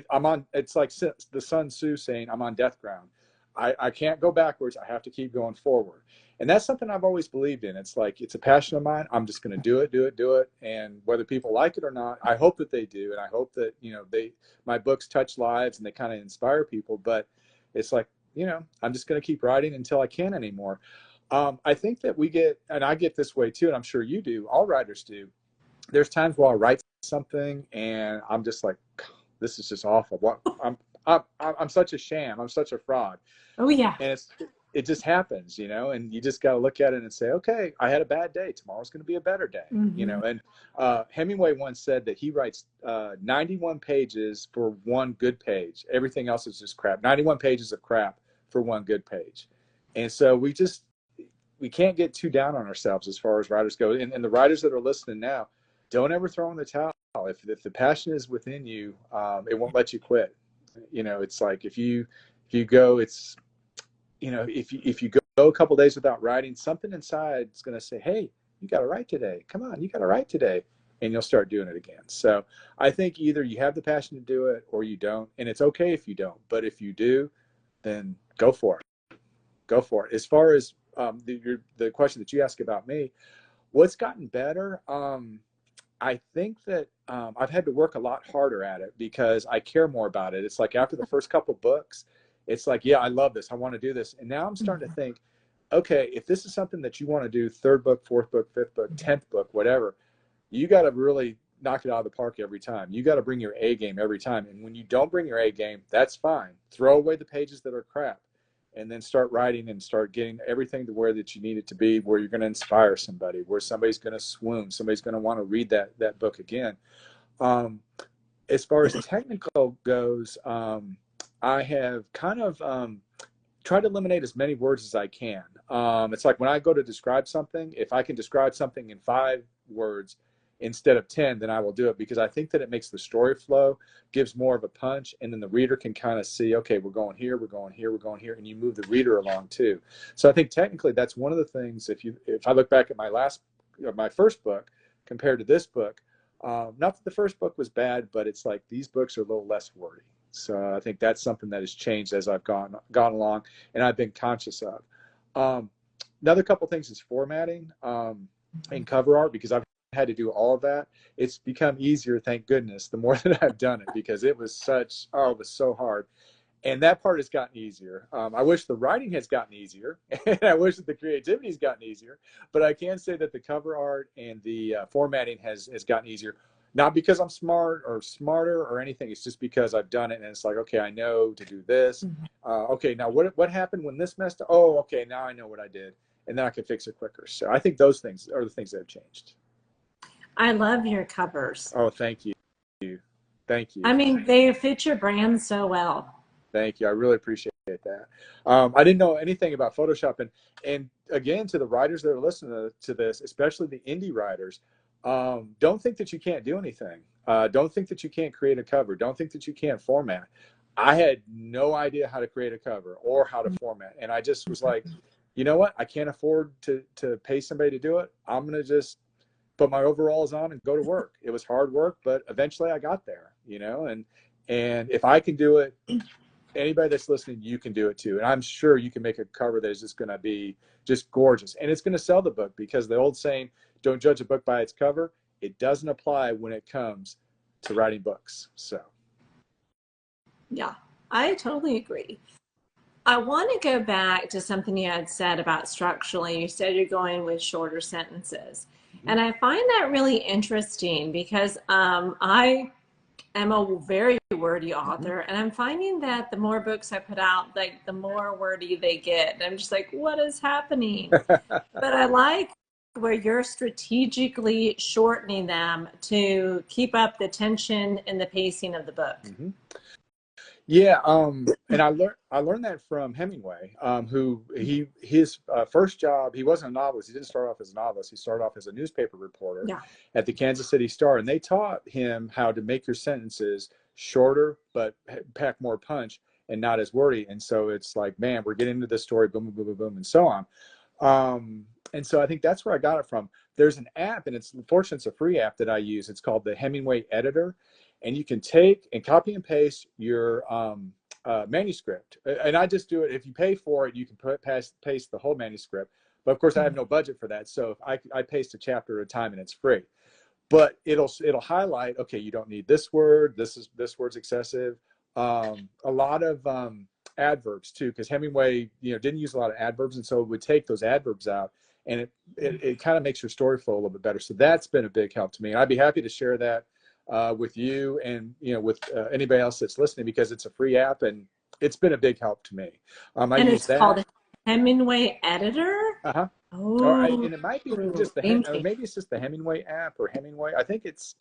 I'm on. It's like the Sun Tzu saying, "I'm on death ground. I can't go backwards. I have to keep going forward." And that's something I've always believed in. It's like it's a passion of mine. I'm just going to do it, do it, do it. And whether people like it or not, I hope that they do. And I hope that my books touch lives and they kind of inspire people. But it's like, I'm just going to keep writing until I can't anymore. I think that and I get this way too, and I'm sure you do, all writers do. There's times where I'll write something and I'm just like, this is just awful. I'm such a sham. I'm such a fraud. Oh, yeah. And it just happens, and you just got to look at it and say, okay, I had a bad day. Tomorrow's going to be a better day, And Hemingway once said that he writes 91 pages for one good page. Everything else is just crap. 91 pages of crap for one good page. And so we can't get too down on ourselves as far as writers go. And the writers that are listening now, don't ever throw in the towel. If the passion is within you, it won't let you quit. It's like if you go, it's, if you go a couple days without writing, something inside is going to say, hey, you got to write today. Come on, you got to write today. And you'll start doing it again. So I think either you have the passion to do it or you don't. And it's okay if you don't. But if you do, then go for it. Go for it. As far as the question that you asked about me, what's gotten better? I think that I've had to work a lot harder at it because I care more about it. It's like after the first couple books, it's like, yeah, I love this. I want to do this. And now I'm starting to think, okay, if this is something that you want to do, third book, fourth book, fifth book, 10th book, whatever, you got to really knock it out of the park every time. You got to bring your A game every time. And when you don't bring your A game, that's fine. Throw away the pages that are crap and then start writing and start getting everything to where that you need it to be, where you're going to inspire somebody, where somebody's going to swoon, somebody's going to want to read that book again. As far as technical goes, I have kind of tried to eliminate as many words as I can. It's like when I go to describe something, if I can describe something in 5 words instead of 10, then I will do it, because I think that it makes the story flow, gives more of a punch, and then the reader can kind of see, okay, we're going here, we're going here, we're going here, and you move the reader along too. So I think technically that's one of the things. If I look back at my first book compared to this book, not that the first book was bad, but it's like these books are a little less wordy. So I think that's something that has changed as I've gone along, and I've been conscious of. Another couple things is formatting and cover art, because I've had to do all of that. It's become easier, thank goodness, the more that I've done it, because it was so hard. And that part has gotten easier. I wish the writing has gotten easier, and I wish that the creativity has gotten easier. But I can say that the cover art and the formatting has gotten easier. Not because I'm smart or smarter or anything. It's just because I've done it, and it's like, okay, I know to do this. Okay, now what happened when this messed up? Oh, okay, now I know what I did, and then I can fix it quicker. So I think those things are the things that have changed. I love your covers. Oh, thank you. Thank you. I mean, they fit your brand so well. Thank you. I really appreciate that. I didn't know anything about Photoshop. And again, to the writers that are listening to this, especially the indie writers, don't think that you can't do anything. Don't think that you can't create a cover. Don't think that you can't format. I had no idea how to create a cover or how to format. And I just was like, you know what? I can't afford to pay somebody to do it. I'm going to just put my overalls on and go to work. It was hard work, but eventually I got there, you know, and if I can do it, anybody that's listening, you can do it too. And I'm sure you can make a cover that is just going to be just gorgeous, and it's going to sell the book, because the old saying, don't judge a book by its cover, it doesn't apply when it comes to writing books. So yeah, I totally agree. I want to go back to something you had said about structurally. You said you're going with shorter sentences. And I find that really interesting because I am a very wordy author, and I'm finding that the more books I put out, like the more wordy they get. And I'm just like, what is happening? But I like where you're strategically shortening them to keep up the tension and the pacing of the book. Yeah, and I learned that from Hemingway, who his first job, he wasn't a novelist. He didn't start off as a novelist. He started off as a newspaper reporter at the Kansas City Star, and they taught him how to make your sentences shorter but pack more punch and not as wordy. And so it's like, man, we're getting into this story, boom, boom, boom, boom, boom, and so on. And so I think that's where I got it from. There's an app, and fortunately it's a free app that I use. It's called the Hemingway Editor. And you can take and copy and paste your manuscript. And I just do it. If you pay for it, you can paste the whole manuscript. But of course, I have no budget for that. So if I paste a chapter at a time, and it's free. But it'll highlight, okay, you don't need this word. This word's excessive. A lot of adverbs too, because Hemingway, didn't use a lot of adverbs, and so it would take those adverbs out, and it kind of makes your story flow a little bit better. So that's been a big help to me, and I'd be happy to share that with you and with anybody else that's listening, because it's a free app and it's been a big help to me. And it's called Hemingway Editor. Oh, and it might be just or maybe it's just the Hemingway app or Hemingway. I think it's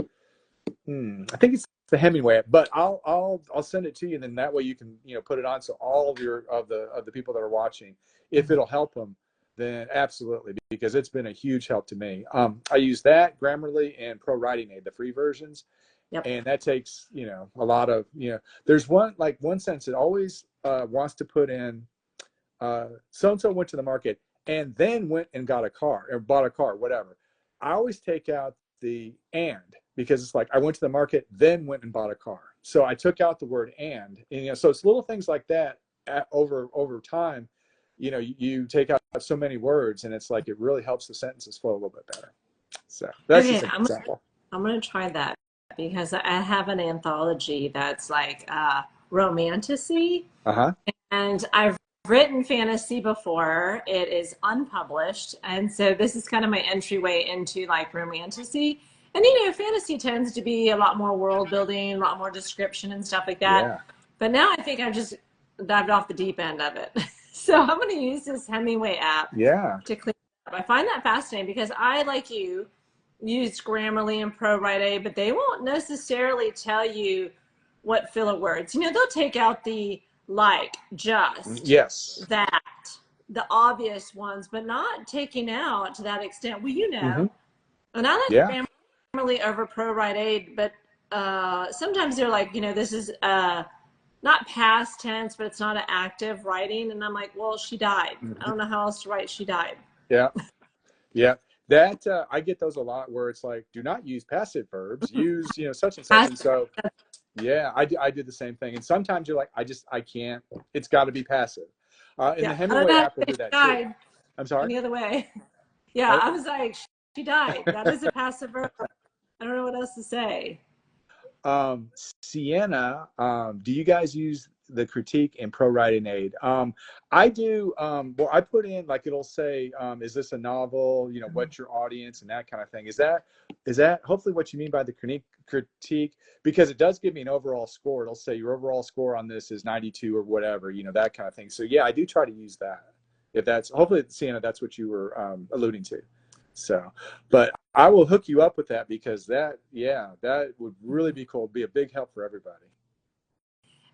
the Hemingway app, but I'll send it to you, and then that way you can put it on, so all of the people that are watching, if it'll help them, then absolutely, because it's been a huge help to me. I use that, Grammarly, and Pro Writing Aid, the free versions. And that takes, a lot of, there's one sentence that always wants to put in, so-and-so went to the market and then went and got a car or bought a car, whatever. I always take out the and, because it's like, I went to the market, then went and bought a car. So I took out the word and so it's little things like that over time. You take out so many words, and it's like, it really helps the sentences flow a little bit better. So that's just an example. I'm going to try that, because I have an anthology that's like romantasy. And I've written fantasy before. It is unpublished. And so this is kind of my entryway into like romantasy. And, fantasy tends to be a lot more world building, a lot more description and stuff like that. Yeah. But now I think I've just dived off the deep end of it. So I'm going to use this Hemingway app to clean up. I find that fascinating, because I, like you, use Grammarly and Pro Write Aid, but they won't necessarily tell you what filler words. They'll take out the like, just, that, the obvious ones, but not taking out to that extent. Well, and I like Grammarly over Pro Write Aid, but sometimes they're like, this is not past tense, but it's not an active writing. And I'm like, well, she died. I don't know how else to write she died. Yeah. That I get those a lot, where it's like, do not use passive verbs, use such and such. And so I do the same thing. And sometimes you're like, I can't, it's got to be passive. And the Hemingway app will do that too. I'm sorry? Any other way. Yeah, I was like, she died. That is a passive verb. I don't know what else to say. Sienna, do you guys use the critique and pro writing aid. I do, well, I put in, like, it'll say, is this a novel? You know, what's your audience and that kind of thing. Is that hopefully what you mean by the critique? Because it does give me an overall score. It'll say your overall score on this is 92 or whatever, you know, that kind of thing. So yeah, I do try to use that. If that's, hopefully, Sienna, that's what you were alluding to. So, but I will hook you up with that, because that, yeah, that would really be cool. Be a big help for everybody.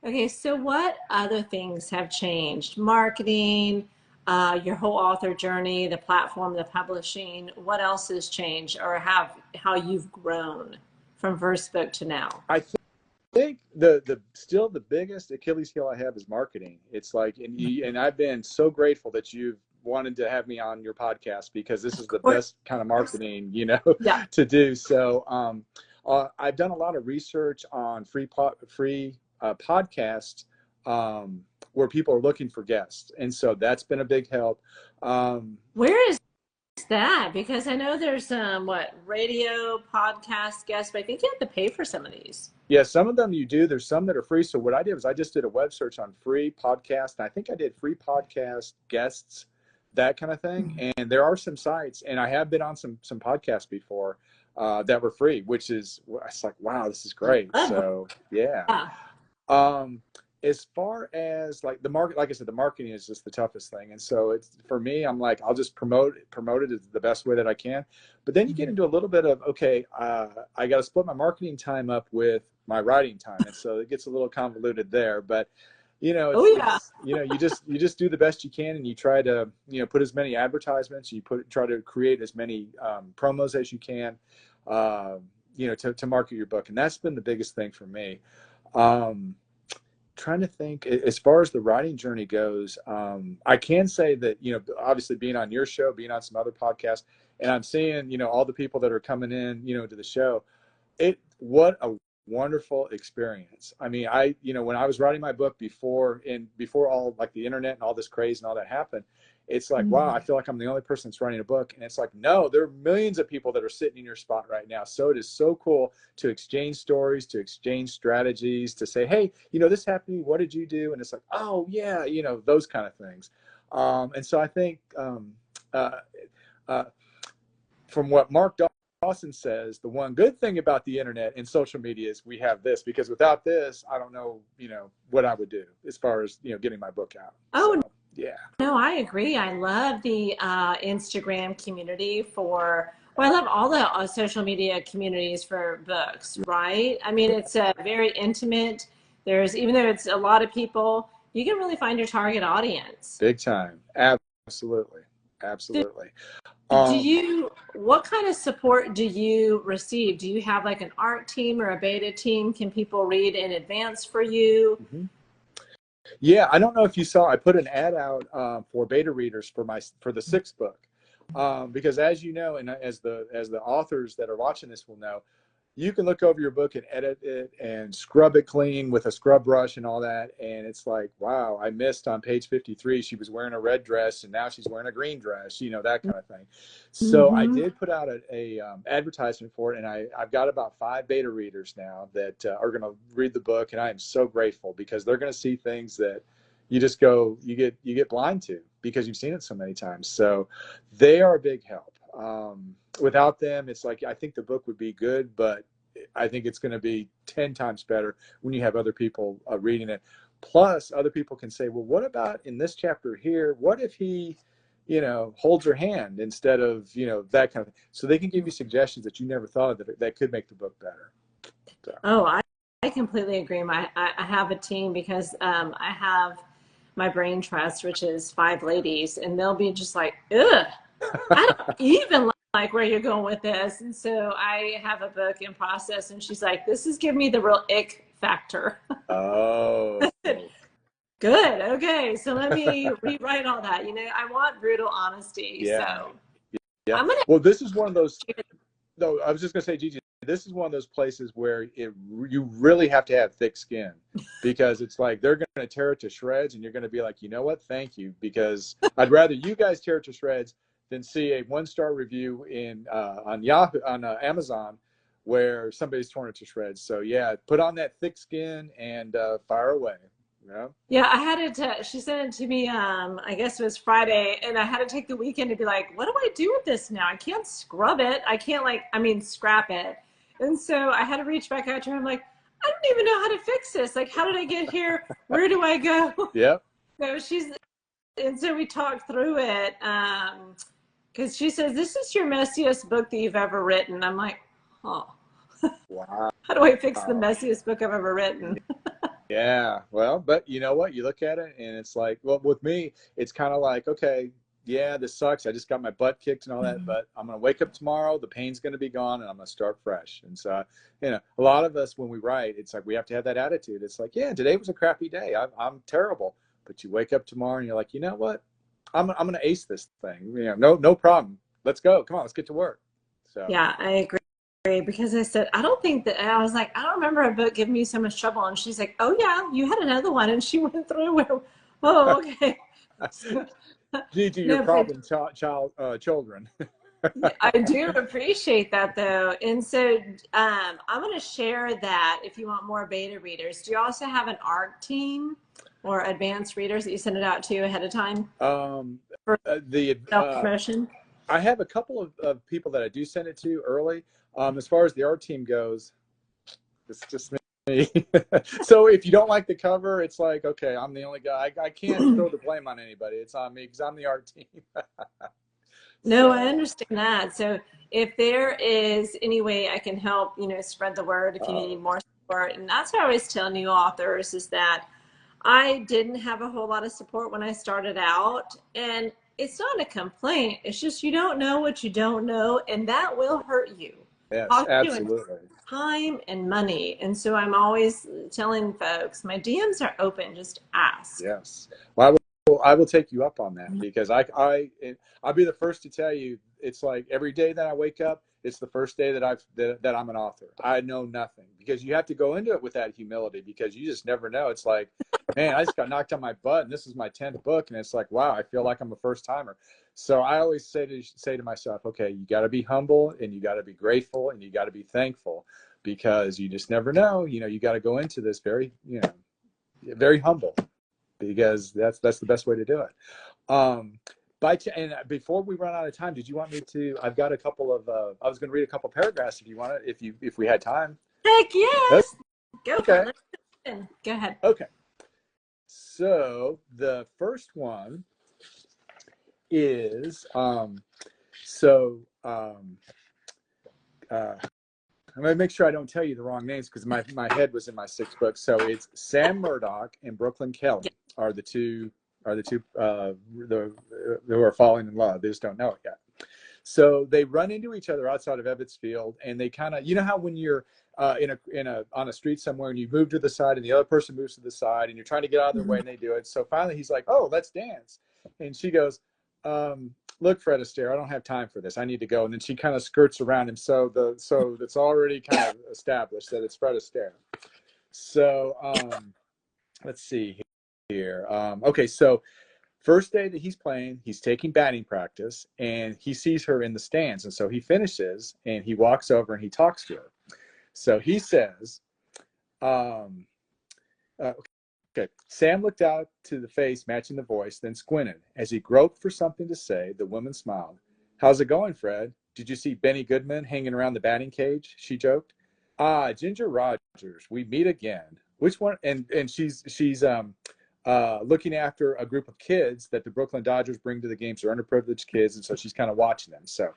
Okay, so what other things have changed? Marketing, your whole author journey, the platform, the publishing. What else has changed, or how you've grown from first book to now? I think the still the biggest Achilles heel I have is marketing. It's like, and I've been so grateful that you've wanted to have me on your podcast, because this is the best kind of marketing, you know, Yeah. to do. So I've done a lot of research on free podcasts where people are looking for guests, and so that's been a big help. Where is that? Because I know there's what, radio podcast guests, but I think you have to pay for some of these. Yeah, some of them you do. There's some that are free. So what I did was I just did a web search on free podcast. And I think I did free podcast guests, that kind of thing. And there are some sites, and I have been on some podcasts before that were free, which is, it's like, wow, this is great. So yeah. As far as like the market, like I said, the marketing is just the toughest thing. And so it's, for me, I'm like, I'll just promote it the best way that I can. But then you get into a little bit of, okay, I got to split my marketing time up with my writing time. And so it gets a little convoluted there, but you know, it's, you know, you just do the best you can, and you try to, you know, put as many advertisements, try to create as many promos as you can, you know, to market your book. And that's been the biggest thing for me. Trying to think, as far as the writing journey goes, I can say that, you know, obviously being on your show, being on some other podcasts, and I'm seeing, you know, all the people that are coming in, you know, to the show, what a wonderful experience. I mean, you know, when I was writing my book before all like the internet and all this craze and all that happened, it's like, wow, I feel like I'm the only person that's writing a book. And it's like, no, there are millions of people that are sitting in your spot right now. So it is so cool to exchange stories, to exchange strategies, to say, hey, you know, this happened to me. What did you do? And it's like, oh yeah, you know, those kind of things. And so I think from what Mark Dawson says, the one good thing about the internet and social media is we have this, because without this, I don't know, you know, what I would do as far as, you know, getting my book out. Oh, so, yeah. No, I agree. I love the Instagram community well, I love all the social media communities for books, right? I mean, it's very intimate. Even though it's a lot of people, you can really find your target audience. Big time. Absolutely. Absolutely. What kind of support do you receive? Do you have like an art team or a beta team? Can people read in advance for you? Yeah, I don't know if you saw, I put an ad out for beta readers for the 6th book, because as you know, and as the authors that are watching this will know, you can look over your book and edit it and scrub it clean with a scrub brush and all that, and it's like, wow, I missed on page 53 she was wearing a red dress and now she's wearing a green dress, you know, that kind of thing. So I did put out a advertisement for it, and I've got about 5 beta readers now that are going to read the book, and I am so grateful, because they're going to see things that you just you get blind to because you've seen it so many times. So they are a big help. Without them, it's like, I think the book would be good, but I think it's going to be 10 times better when you have other people reading it. Plus, other people can say, well, what about in this chapter here? What if he, you know, holds her hand instead of, you know, that kind of thing. So they can give you suggestions that you never thought of that could make the book better. So. Oh, I completely agree. I have a team, because I have my brain trust, which is 5 ladies, and they'll be just like, ugh, I don't even like where you're going with this. And so I have a book in process, and she's like, this is giving me the real ick factor. Oh. Good. Okay. So let me rewrite all that. You know, I want brutal honesty. Yeah. So yeah. Well, this is one of those, no, I was just going to say, Gigi, this is one of those places where you really have to have thick skin, because it's like they're going to tear it to shreds, and you're going to be like, you know what? Thank you, because I'd rather you guys tear it to shreds than see a 1-star review on Yahoo, on Amazon, where somebody's torn it to shreds. So yeah, put on that thick skin and fire away. Yeah. Yeah, I had to, she sent it to me, I guess it was Friday, and I had to take the weekend to be like, what do I do with this now? I can't scrub it. I can't scrap it. And so I had to reach back out to her. I'm like, I don't even know how to fix this. Like, how did I get here? Where do I go? Yep. So and so we talked through it. Because she says, this is your messiest book that you've ever written. I'm like, oh, Wow. how do I fix the messiest book I've ever written? Yeah. Well, but you know what? You look at it and it's like, well, with me, it's kind of like, okay, yeah, this sucks. I just got my butt kicked and all that, but I'm going to wake up tomorrow. The pain's going to be gone and I'm going to start fresh. And so, a lot of us, when we write, it's like we have to have that attitude. It's like, yeah, today was a crappy day. I'm terrible. But you wake up tomorrow and you're like, you know what? I'm going to ace this thing. No problem. Let's go. Come on, let's get to work. So, Yeah, I agree. Because I said, I don't think that, I was like, I don't remember a book giving me so much trouble. And she's like, oh, yeah, you had another one. And she went through where, oh, okay. So, Gigi, your no, but children. I do appreciate that, though. And so I'm going to share that if you want more beta readers. Do you also have an ARC team or advanced readers that you send it out to ahead of time for The self-promotion? I have a couple of people that I do send it to early. As far as the art team goes, it's just me. So if you don't like the cover, it's like, okay, I'm the only guy. I can't throw the blame on anybody. It's on me because I'm the art team. No, So, I understand that. So if there is any way I can help, spread the word if you need more support. And that's what I always tell new authors is that I didn't have a whole lot of support when I started out. And it's not a complaint. It's just you don't know what you don't know, and that will hurt you. yes, Cost you in absolutely. time and money. And so I'm always telling folks, my DMs are open. Just ask. Yes. Well, I will take you up on that because I'll be the first to tell you. It's like every day that I wake up, it's the first day that I'm an author. I know nothing because you have to go into it with that humility because you just never know. It's like, man, I just got knocked on my butt and this is my 10th book. And it's like, wow, I feel like I'm a first timer. So I always say to myself, okay, you got to be humble and you got to be grateful and you got to be thankful because you just never know. You got to go into this very humble because that's the best way to do it. And before we run out of time, did you want me to? I've got a couple of. I was going to read a couple paragraphs if you want to. If we had time. Heck yes. Go for Okay. it. Go ahead. Okay. So the first one is I'm going to make sure I don't tell you the wrong names because my head was in my sixth book. So it's Sam Murdoch and Brooklyn Kelly are the two who are falling in love. They just don't know it yet. So they run into each other outside of Ebbetsfield, and they kind of, how when you're on a street somewhere and you move to the side and the other person moves to the side and you're trying to get out of their way and they do it. So finally he's like, oh, let's dance. And she goes, look, Fred Astaire, I don't have time for this. I need to go. And then she kind of skirts around him. So that's already kind of established that it's Fred Astaire. So let's see here. Okay, so first day that he's playing, he's taking batting practice and he sees her in the stands. And so he finishes and he walks over and he talks to her. So he says, okay, Sam looked out to the face matching the voice, then squinted. As he groped for something to say, the woman smiled. How's it going, Fred? Did you see Benny Goodman hanging around the batting cage? She joked. Ah, Ginger Rogers, we meet again. Which one? And she's looking after a group of kids that the Brooklyn Dodgers bring to the games. They're underprivileged kids, and so she's kind of watching them. So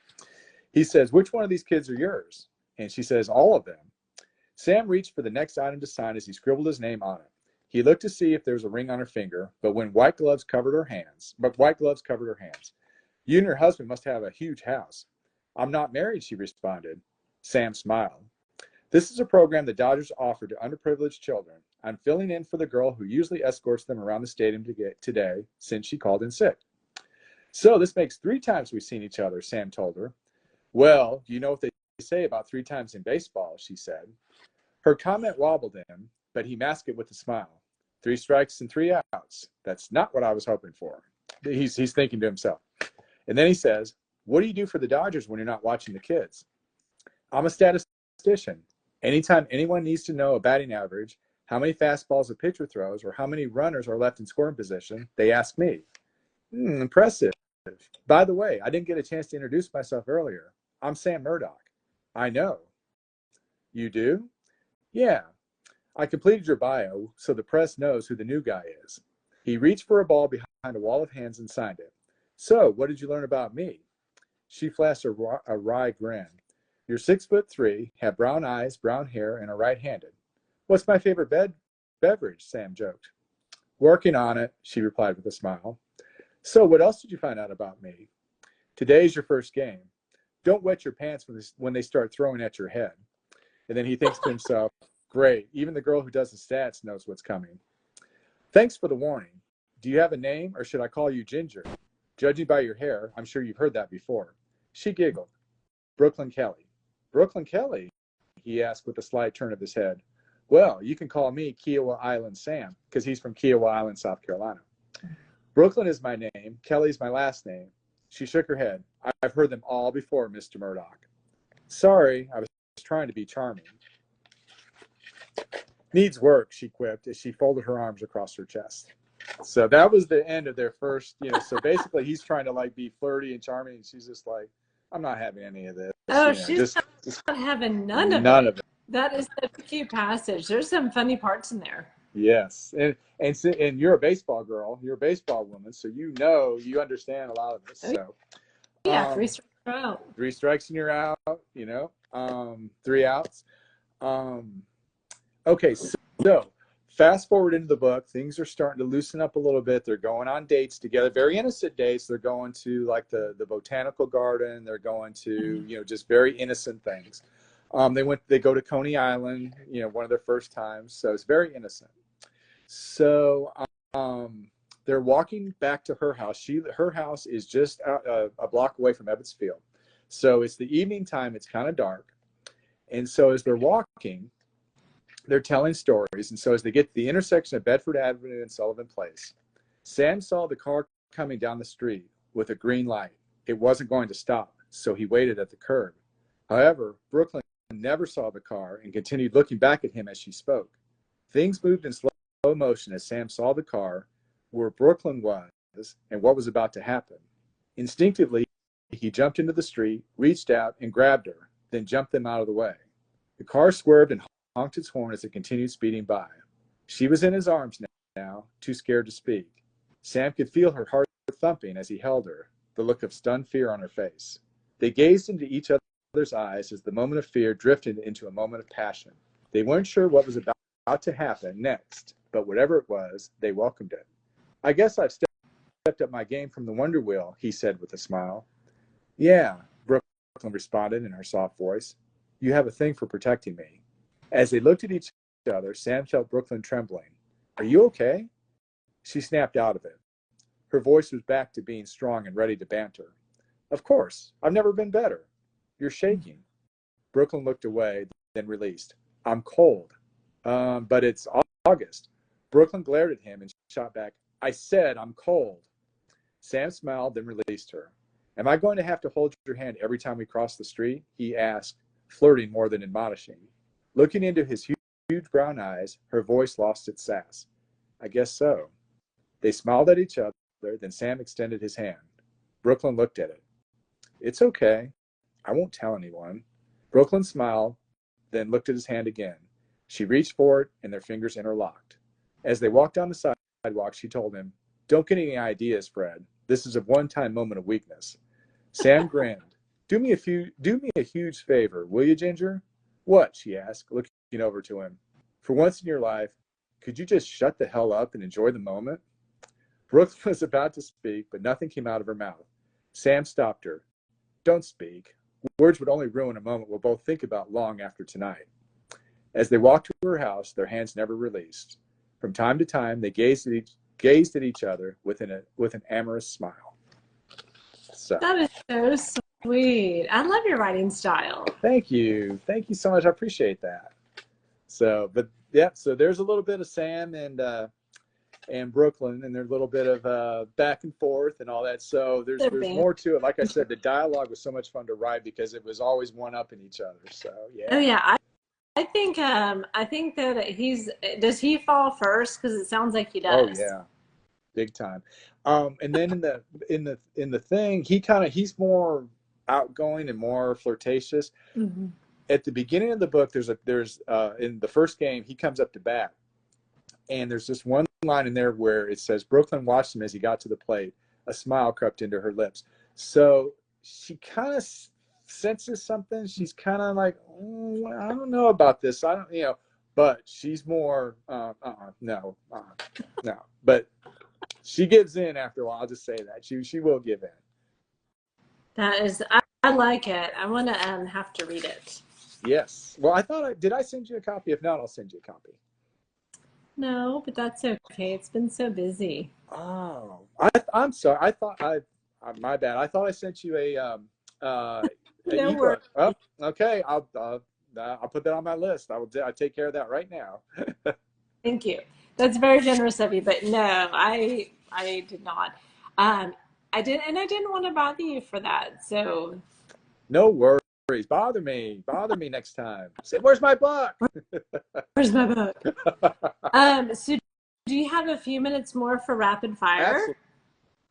he says, which one of these kids are yours? And she says, all of them. Sam reached for the next item to sign as he scribbled his name on it. He looked to see if there was a ring on her finger, but white gloves covered her hands. You and your husband must have a huge house. I'm not married, she responded. Sam smiled. This is a program the Dodgers offer to underprivileged children. I'm filling in for the girl who usually escorts them around the stadium today since she called in sick. So this makes 3 times we've seen each other, Sam told her. Well, you know what they say about 3 times in baseball, she said. Her comment wobbled him, but he masked it with a smile. 3 strikes and 3 outs. That's not what I was hoping for. He's thinking to himself. And then he says, what do you do for the Dodgers when you're not watching the kids? I'm a statistician. Anytime anyone needs to know a batting average, how many fastballs a pitcher throws or how many runners are left in scoring position, they ask me. Impressive. By the way, I didn't get a chance to introduce myself earlier. I'm Sam Murdoch. I know. You do? Yeah. I completed your bio so the press knows who the new guy is. He reached for a ball behind a wall of hands and signed it. So, what did you learn about me? She flashed a wry grin. You're 6'3", have brown eyes, brown hair, and are right-handed. What's my favorite beverage? Sam joked. Working on it, she replied with a smile. So, what else did you find out about me? Today's your first game. Don't wet your pants when they start throwing at your head. And then he thinks to himself, great, even the girl who does the stats knows what's coming. Thanks for the warning. Do you have a name, or should I call you Ginger? Judging by your hair, I'm sure you've heard that before. She giggled. Brooklyn Kelly. Brooklyn Kelly? He asked with a slight turn of his head. Well, you can call me Kiowa Island Sam, because he's from Kiowa Island, South Carolina. Brooklyn is my name. Kelly's my last name. She shook her head. I've heard them all before, Mr. Murdoch. Sorry, I was trying to be charming. Needs work, she quipped as she folded her arms across her chest. So that was the end of their first, so basically he's trying to like be flirty and charming, and she's just like, I'm not having any of this. Oh, she's not having none of it. That is such a cute passage. There's some funny parts in there. Yes. And you're a baseball girl, you're a baseball woman, so you understand a lot of this. So yeah, 3 strikes you're out. 3 strikes and you're out, 3 outs. Okay, so fast forward into the book, things are starting to loosen up a little bit. They're going on dates together, very innocent dates. They're going to like the botanical garden. They're going to, just very innocent things. They go to Coney Island, one of their first times. So it's very innocent. So they're walking back to her house. Her house is just a block away from Ebbets Field. So it's the evening time. It's kind of dark. And so as they're walking, they're telling stories. And so as they get to the intersection of Bedford Avenue and Sullivan Place, Sam saw the car coming down the street with a green light. It wasn't going to stop, so he waited at the curb. However, Brooklyn never saw the car and continued looking back at him as she spoke. Things moved in slow motion as Sam saw the car, where Brooklyn was, and what was about to happen. Instinctively, he jumped into the street, reached out, and grabbed her, then jumped them out of the way. The car swerved and honked its horn as it continued speeding by. She was in his arms now, too scared to speak. Sam could feel her heart thumping as he held her, the look of stunned fear on her face. They gazed into each other's eyes as the moment of fear drifted into a moment of passion. They weren't sure what was about to happen next, but whatever it was, they welcomed it. I guess I've stepped up my game from the Wonder Wheel, he said with a smile. Yeah, Brooklyn responded in her soft voice. You have a thing for protecting me. As they looked at each other, Sam felt Brooklyn trembling. Are you okay? She snapped out of it. Her voice was back to being strong and ready to banter. Of course. I've never been better. You're shaking. Brooklyn looked away, then released. I'm cold. But it's August. Brooklyn glared at him and shot back. I said I'm cold. Sam smiled, then released her. Am I going to have to hold your hand every time we cross the street? He asked, flirting more than admonishing. Looking into his huge brown eyes, her voice lost its sass. I guess so. They smiled at each other, then Sam extended his hand. Brooklyn looked at it. It's okay. I won't tell anyone. Brooklyn smiled, then looked at his hand again. She reached for it, and their fingers interlocked. As they walked down the sidewalk, she told him, Don't get any ideas, Fred. This is a one-time moment of weakness. Sam grinned. Do me a huge favor, will you, Ginger? What? She asked, looking over to him. For once in your life, could you just shut the hell up and enjoy the moment? Brooke was about to speak, but nothing came out of her mouth. Sam stopped her. Don't speak. Words would only ruin a moment we'll both think about long after tonight. As they walked to her house, their hands never released. From time to time, they gazed at each other with an amorous smile. So. That is so sweet. I love your writing style. Thank you so much. I appreciate that. So, but yeah, so there's a little bit of Sam and Brooklyn, and there's a little bit of back and forth and all that. So there's more to it. Like I said, the dialogue was so much fun to write because it was always one up in each other. So yeah. Oh yeah, I think that does he fall first? Because it sounds like he Oh does. yeah, big time. And then in the thing, he's more outgoing and more flirtatious. Hmm. At the beginning of the book, there's in the first game he comes up to bat, and there's this one line in there where it says Brooklyn watched him as he got to the plate. A smile crept into her lips. So she kind of senses something. She's kind of like, I don't know about this. I don't, but she's more, no, no. But she gives in after a while. I'll just say that she will give in. That is, I like it. I want to have to read it. Yes. Well, did I send you a copy? If not, I'll send you a copy. No, but that's okay. It's been so busy. Oh, I'm sorry. My bad. I thought I sent you an No worries. ebook. Oh, okay. I'll put that on my list. I'll take care of that right now. Thank you. That's very generous of you, but no, I did not. Um, I didn't want to bother you for that. So No worries. Bother me next time. Say, where's my book? where's my book? So do you have a few minutes more for rapid fire?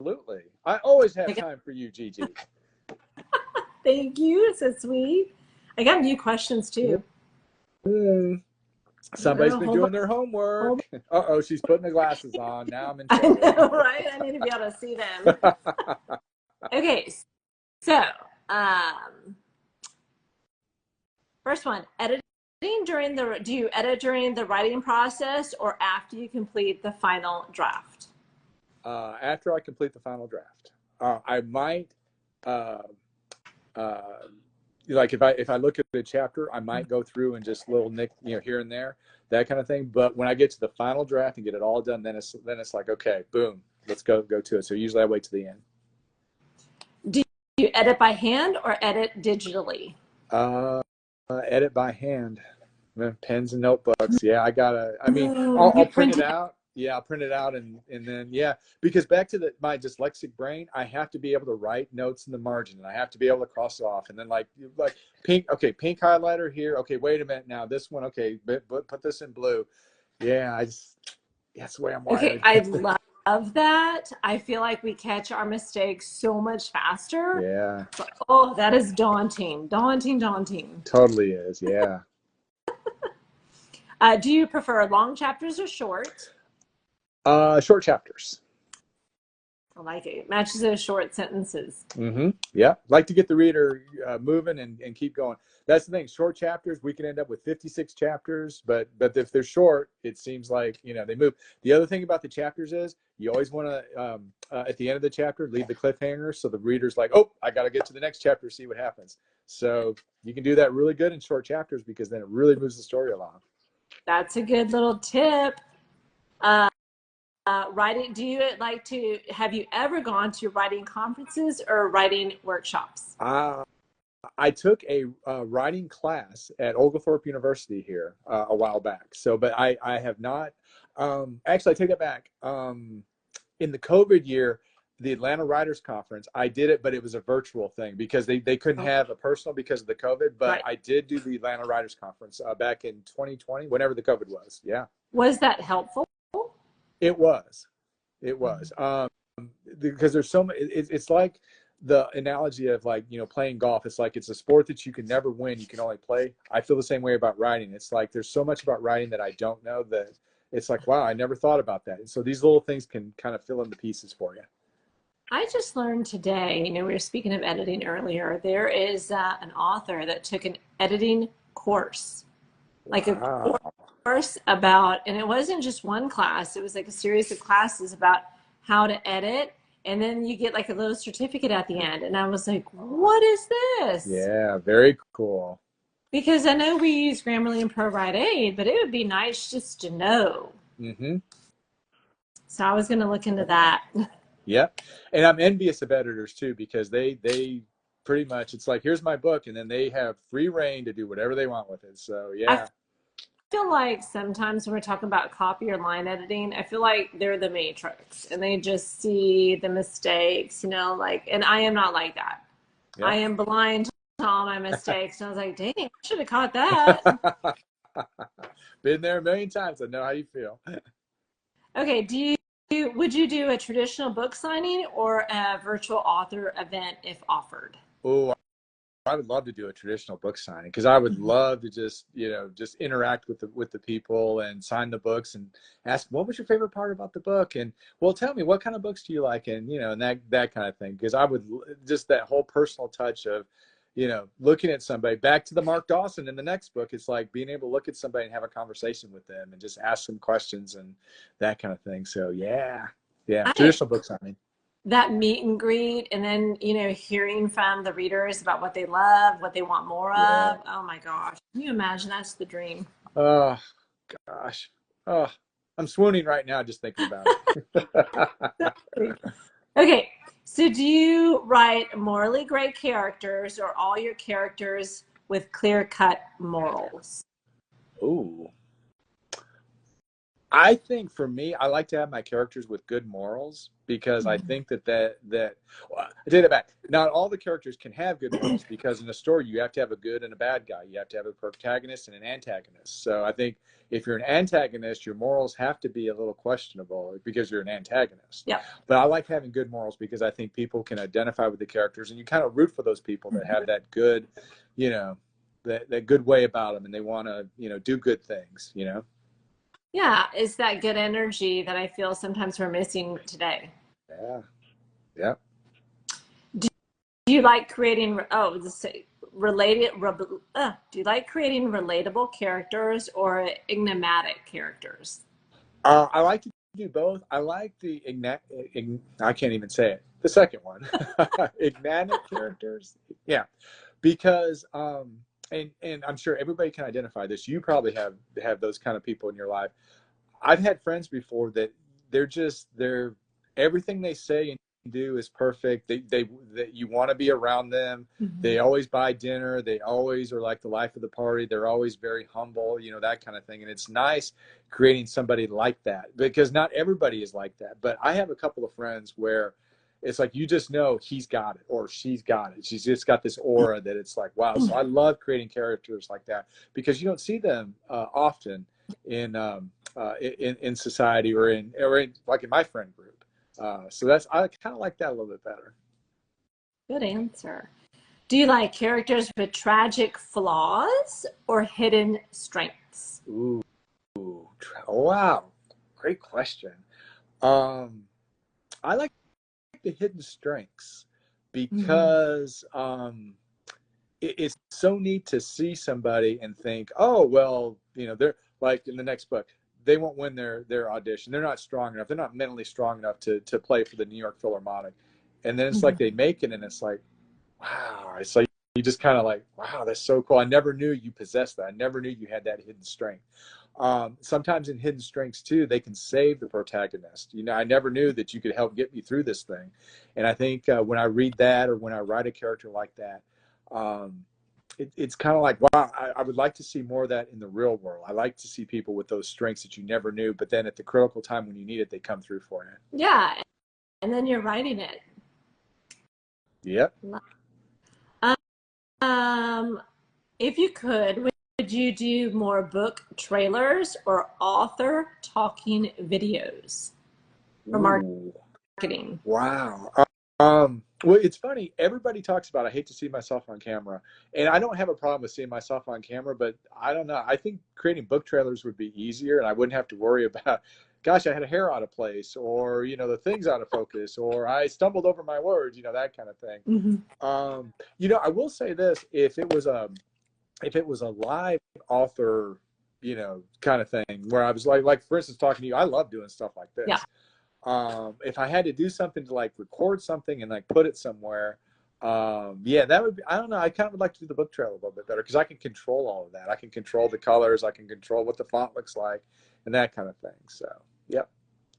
Absolutely. I always have time for you, Gigi. Thank you. So sweet. I got new questions too. Mm, Somebody's been Hold doing their on. homework. Uh-oh, she's putting the glasses on. Now I'm in I trouble. know, right? I need to be able to see them. Okay, so um, first one, editing do you edit during the writing process or after you complete the final draft? After I complete the final draft, I might, uh, uh, like if I look at the chapter, I might go through and just little nick, here and there, that kind of thing. But when I get to the final draft and get it all done, then it's like, okay, boom, let's go to it. So usually I wait to the end. Do you edit by hand or edit digitally? Uh, Edit by hand. Pens and notebooks. Yeah, I gotta. I mean, Oh, I'll you print print it it. out. Yeah, I'll print it out and then yeah, because back to my dyslexic brain, I have to be able to write notes in the margin, and I have to be able to cross it off, and then like pink. Okay, pink highlighter here. Okay, wait a minute now. This one. Okay, put this in blue. Yeah, that's the way I'm Okay, wired. I love that. I feel like we catch our mistakes so much faster. Yeah, But, oh, that is daunting, daunting, daunting. totally is. Yeah. Do you prefer long chapters or short? Short chapters. I like it. It matches those short sentences. Yeah, like to get the reader moving and keep going. That's the thing. Short chapters, we can end up with 56 chapters, but if they're short, it seems like they move. The other thing about the chapters is you always want to at the end of the chapter leave the cliffhanger so the reader's like, oh, I got to get to the next chapter to see what happens. So you can do that really good in short chapters because then it really moves the story along. That's a good little tip. Uh, writing, have you ever gone to writing conferences or writing workshops? I took a writing class at Oglethorpe University here a while back. So, but I have not. Actually, I take that back. In the COVID year, the Atlanta Writers Conference, I did it, but it was a virtual thing because they couldn't have a personal because of the COVID. But Right. I did do the Atlanta Writers Conference back in 2020, whenever the COVID was. Yeah, Was that helpful? it was. It was. Because there's so many. It's like the analogy of like playing golf. It's like it's a sport that you can never win. You can only play. I feel the same way about writing. It's like there's so much about writing that I don't know that it's like, wow, I never thought about that. And so these little things can kind of fill in the pieces for you. I just learned today, we were speaking of editing earlier, there is an author that took an editing course, like a Wow. course about, and it wasn't just one class, it was like a series of classes about how to edit. And then you get like a little certificate at the end. And I was like, what is this? Yeah, very cool. Because I know we use Grammarly and ProWrite Aid, but it would be nice just to know. Mm-hmm. So I was going to look into that. Yep. And I'm envious of editors too, because they pretty much, it's like, here's my book, and then they have free reign to do whatever they want with it. So I yeah. feel like sometimes when we're talking about copy or line editing, I feel like they're the matrix and they just see the mistakes, and I am not like that. Yeah. I am blind to all my mistakes. And I was like, dang, I should have caught that. Been there a million times. I know how you feel. Okay, would you do a traditional book signing or a virtual author event if offered? Oh, I would love to do a traditional book signing because I would Mhm. love to just, just interact with the people and sign the books and ask, what was your favorite part about the book? And well, tell me, what kind of books do you like? And, and that kind of thing. Because I would just that whole personal touch of, looking at somebody back to the Mark Dawson in the next book. It's like being able to look at somebody and have a conversation with them and just ask them questions and that kind of thing. So yeah, I traditional book signing. that meet and greet and then, hearing from the readers about what they love, what they want more Yeah. of. Oh my gosh. Can you imagine? That's the dream. Oh gosh. Oh, I'm swooning right now just thinking about it. Okay, so do you write morally great characters or all your characters with clear-cut morals? Ooh. I think for me, I like to have my characters with good morals because I Mhm. think that well, I take it back. Not all the characters can have good morals because in a story you have to have a good and a bad guy. You have to have a protagonist and an antagonist. So I think if you're an antagonist, your morals have to be a little questionable because you're an antagonist. Yep. But I like having good morals because I think people can identify with the characters and you kind of root for those people that have that good, you know, that good way about them and they want to, do good things. Yeah, it's that good energy that I feel sometimes we're missing today. Yeah. Yeah. Do you like creating, do you like creating relatable characters or enigmatic characters? I like to do both. I like I can't even say it. The second one, enigmatic characters. Yeah, because and I'm sure everybody can identify this. You probably have those kind of people in your life. I've had friends before that they're everything they say and do is perfect. They that you want to be around them. Mhm. They always buy dinner. They always are like the life of the party. They're always very humble, that kind of thing. And it's nice creating somebody like that because not everybody is like that. But I have a couple of friends where it's like you just know he's got it or she's got it. She's just got this aura that it's like wow. So I love creating characters like that because you don't see them often in society or in like in my friend group. So that's I kind of like that a little bit better. Good answer. Do you like characters with tragic flaws or hidden strengths? Ooh, wow, great question. Um, I like the hidden strengths Mhm. because it's so neat to see somebody and think, oh well, they're like in the next book. They won't win their audition. They're not strong enough. They're not mentally strong enough to play for the New York Philharmonic. And then it's like Mhm. they make it, and it's like, wow. It's like you just kind of like, wow, that's so cool. I never knew you possessed that. I never knew you had that hidden strength. Sometimes in hidden strengths too, they can save the protagonist. I never knew that you could help get me through this thing. And I think when I read that or when I write a character like that, um, it's kind of like, wow, I would like to see more of that in the real world. I like to see people with those strengths that you never knew, but then at the critical time when you need it, they come through for Yeah, and then you're writing it. you. Yep. Um, if you could, would you do more book trailers or author talking videos for Ooh. marketing? Wow. Well, it's funny. Everybody talks about I hate to see myself on camera, and I don't have a problem with seeing myself on camera. But I don't know. I think creating book trailers would be easier, and I wouldn't have to worry about, gosh, I had a hair out of place, or the things out of focus, or I stumbled over my words, that kind of thing. Mhm. I will say this: if it was a live author, kind of thing, where I was like for instance, talking to you, I love doing stuff like Yeah. this. If I had to do something to like record something and like put it somewhere, yeah, that would be, I don't know. I kind of would like to do the book trail a little bit better because I can control all of that. I can control the colors. I can control what the font looks like and that kind of thing. So, yep.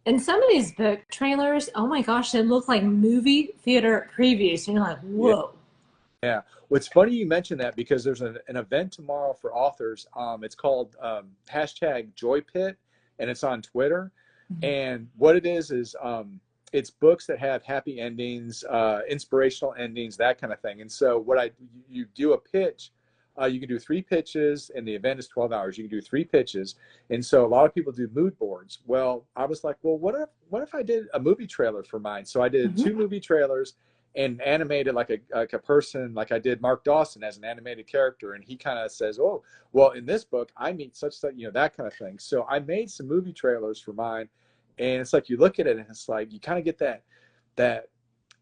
And some of these book trailers, oh my gosh, they look like movie theater previews. And you're like, Yeah. whoa. Yeah. What's funny you mentioned that because there's an event tomorrow for authors. It's called hashtag Joy Pit and it's on Twitter. Mhm. And what it is it's books that have happy endings, inspirational endings, that kind of thing. And so you do a pitch you can do 3 pitches, and the event is 12 hours. You can do 3 pitches. And so a lot of people do mood boards. Well, I was like, well, what if I did a movie trailer for mine? So I did 2 movie trailers and animated like a person, like I did Mark Dawson as an animated character. And he kind of says, oh, well, in this book, I meet such, you know, that kind of thing. So I made some movie trailers for mine. And it's like, you look at it and it's like, you kind of get that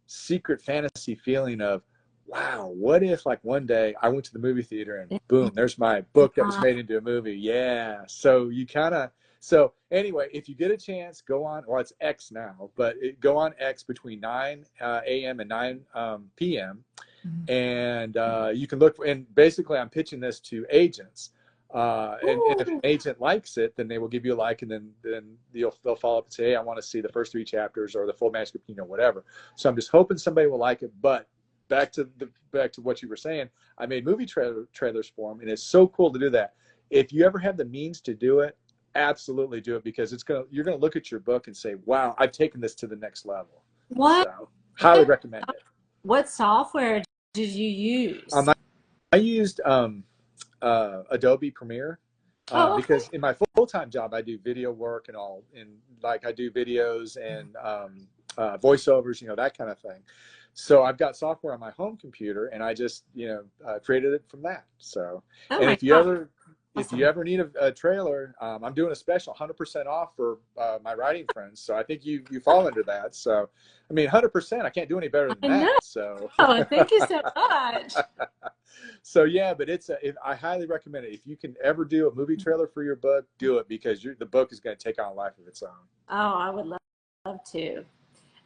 secret fantasy feeling of, wow, what if like one day I went to the movie theater and boom, there's my book that was made into a movie. Yeah. So you kind of, so anyway, if you get a chance, go on, well, it's X now, but go on X between 9 a.m. and 9 p.m. And you can look for, and basically I'm pitching this to agents. And if an agent likes it, then they will give you a like, and then they'll follow up and say, hey, I want to see the first 3 chapters or the full manuscript, you know, whatever. So I'm just hoping somebody will like it. But back to what you were saying, I made movie trailers for them, and it's so cool to do that. If you ever have the means to do it, absolutely do it, because you're gonna look at your book and say, wow, I've taken this to the next level. What? So highly recommend it. What software did you use? I used Adobe Premiere. Because in my full-time job, I do video work and all, and like I do videos and voiceovers, you know, that kind of thing. So I've got software on my home computer, and I just, you know, created it from that. So, and if you ever need a trailer, I'm doing a special 100% off for my writing friends. So I think you fall into that. So, I mean, 100%, I can't do any better than that. So, oh, thank you so much. So yeah, but I highly recommend it. If you can ever do a movie trailer for your book, do it, because the book is going to take on a life of its own. Oh, I would love to.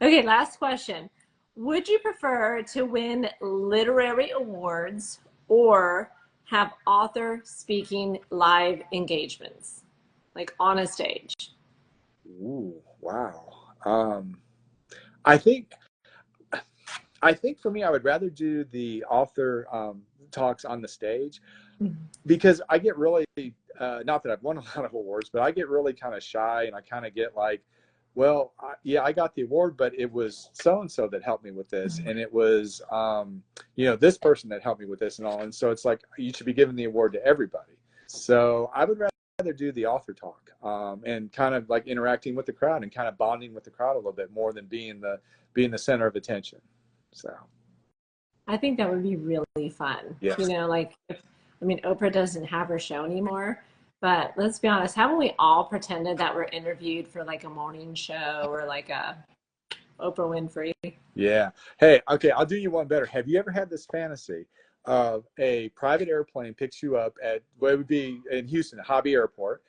Okay, last question. Would you prefer to win literary awards or have author speaking live engagements, like on a stage? Ooh, wow. I think for me, I would rather do the author talks on the stage, because I get really, not that I've won a lot of awards, but I get really kind of shy, and I kind of get like, well, yeah, I got the award, but it was so-and-so that helped me with this. And it was, you know, this person that helped me with this and all. And so it's like, you should be giving the award to everybody. So I would rather do the author talk, and kind of like interacting with the crowd and kind of bonding with the crowd a little bit more than being the center of attention. So I think that would be really fun. Yes. You know, like, I mean, Oprah doesn't have her show anymore, but let's be honest, haven't we all pretended that we're interviewed for like a morning show or like a Oprah Winfrey? Yeah. Hey, okay, I'll do you one better. Have you ever had this fantasy of a private airplane picks you up at what would be in Houston, Hobby Airport,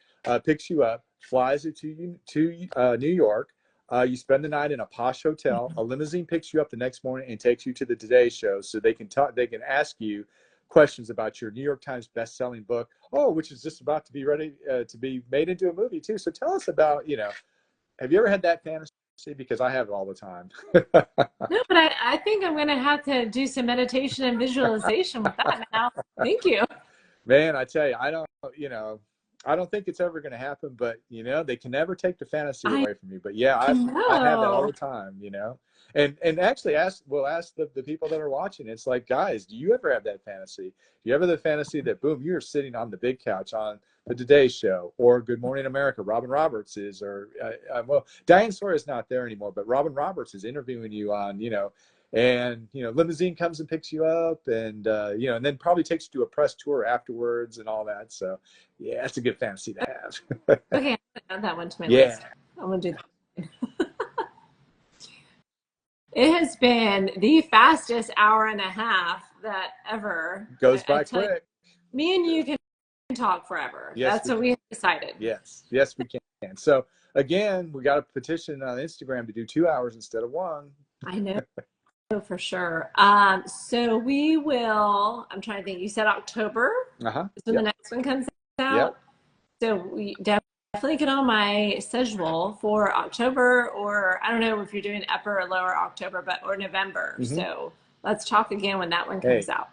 picks you up, flies you to New York. You spend the night in a posh hotel. A limousine picks you up the next morning and takes you to the Today Show, so they can ask you questions about your New York Times best-selling book, which is just about to be ready to be made into a movie too. So tell us about, you know, have you ever had that fantasy? Because I have it all the time. No, but I think I'm going to have to do some meditation and visualization with that now. Thank you. Man, I tell you, I don't think it's ever going to happen, but you know, they can never take the fantasy away from you. But yeah, I have that all the time, you know, and actually we'll ask the people that are watching. It's like, guys, do you ever have that fantasy? Do you ever have the fantasy that boom, you're sitting on the big couch on the Today Show or Good Morning America? Robin Roberts is, or well, Diane Sawyer is not there anymore, but Robin Roberts is interviewing you on, you know, and you know, limousine comes and picks you up, and you know, and then probably takes you to a press tour afterwards and all that. So yeah, that's a good fantasy to have. Okay, I'm gonna add that one to my list. I'm gonna do that. It has been the fastest hour and a half that ever goes by quick. Me and you can talk forever. Yes, that's what we have decided. Yes, we can. So again, we got a petition on Instagram to do 2 hours instead of 1. I know. For sure. So we will, I'm trying to think, you said October is when the next one comes out. So we definitely get on my schedule for October, or I don't know if you're doing upper or lower October, or November. So let's talk again when that one comes out.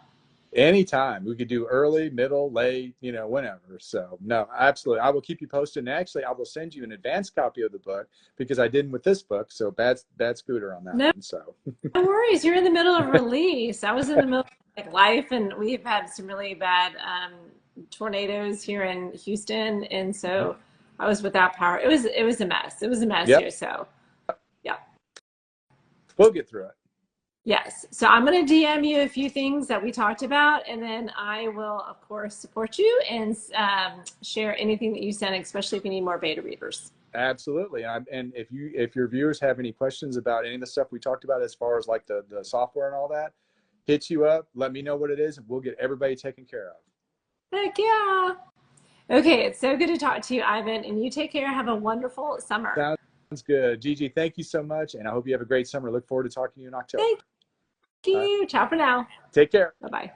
Anytime. We could do early, middle, late, you know, whenever. So no, absolutely. I will keep you posted. And actually, I will send you an advanced copy of the book, because I didn't with this book. So bad scooter on that one. So no worries. You're in the middle of release. I was in the middle like life, and we've had some really bad tornadoes here in Houston, and so I was without power. It was a mess. It was a mess Yep. here. So yeah. We'll get through it. Yes. So I'm going to DM you a few things that we talked about, and then I will, of course, support you and share anything that you send, especially if you need more beta readers. Absolutely. And if your viewers have any questions about any of the stuff we talked about as far as like the software and all that, hit you up, let me know what it is, and we'll get everybody taken care of. Heck yeah. Okay, it's so good to talk to you, Ivan, and you take care. Have a wonderful summer. Sounds good. Gigi, thank you so much, and I hope you have a great summer. Look forward to talking to you in October. Thank All right. you. Ciao for now. Take care. Bye-bye.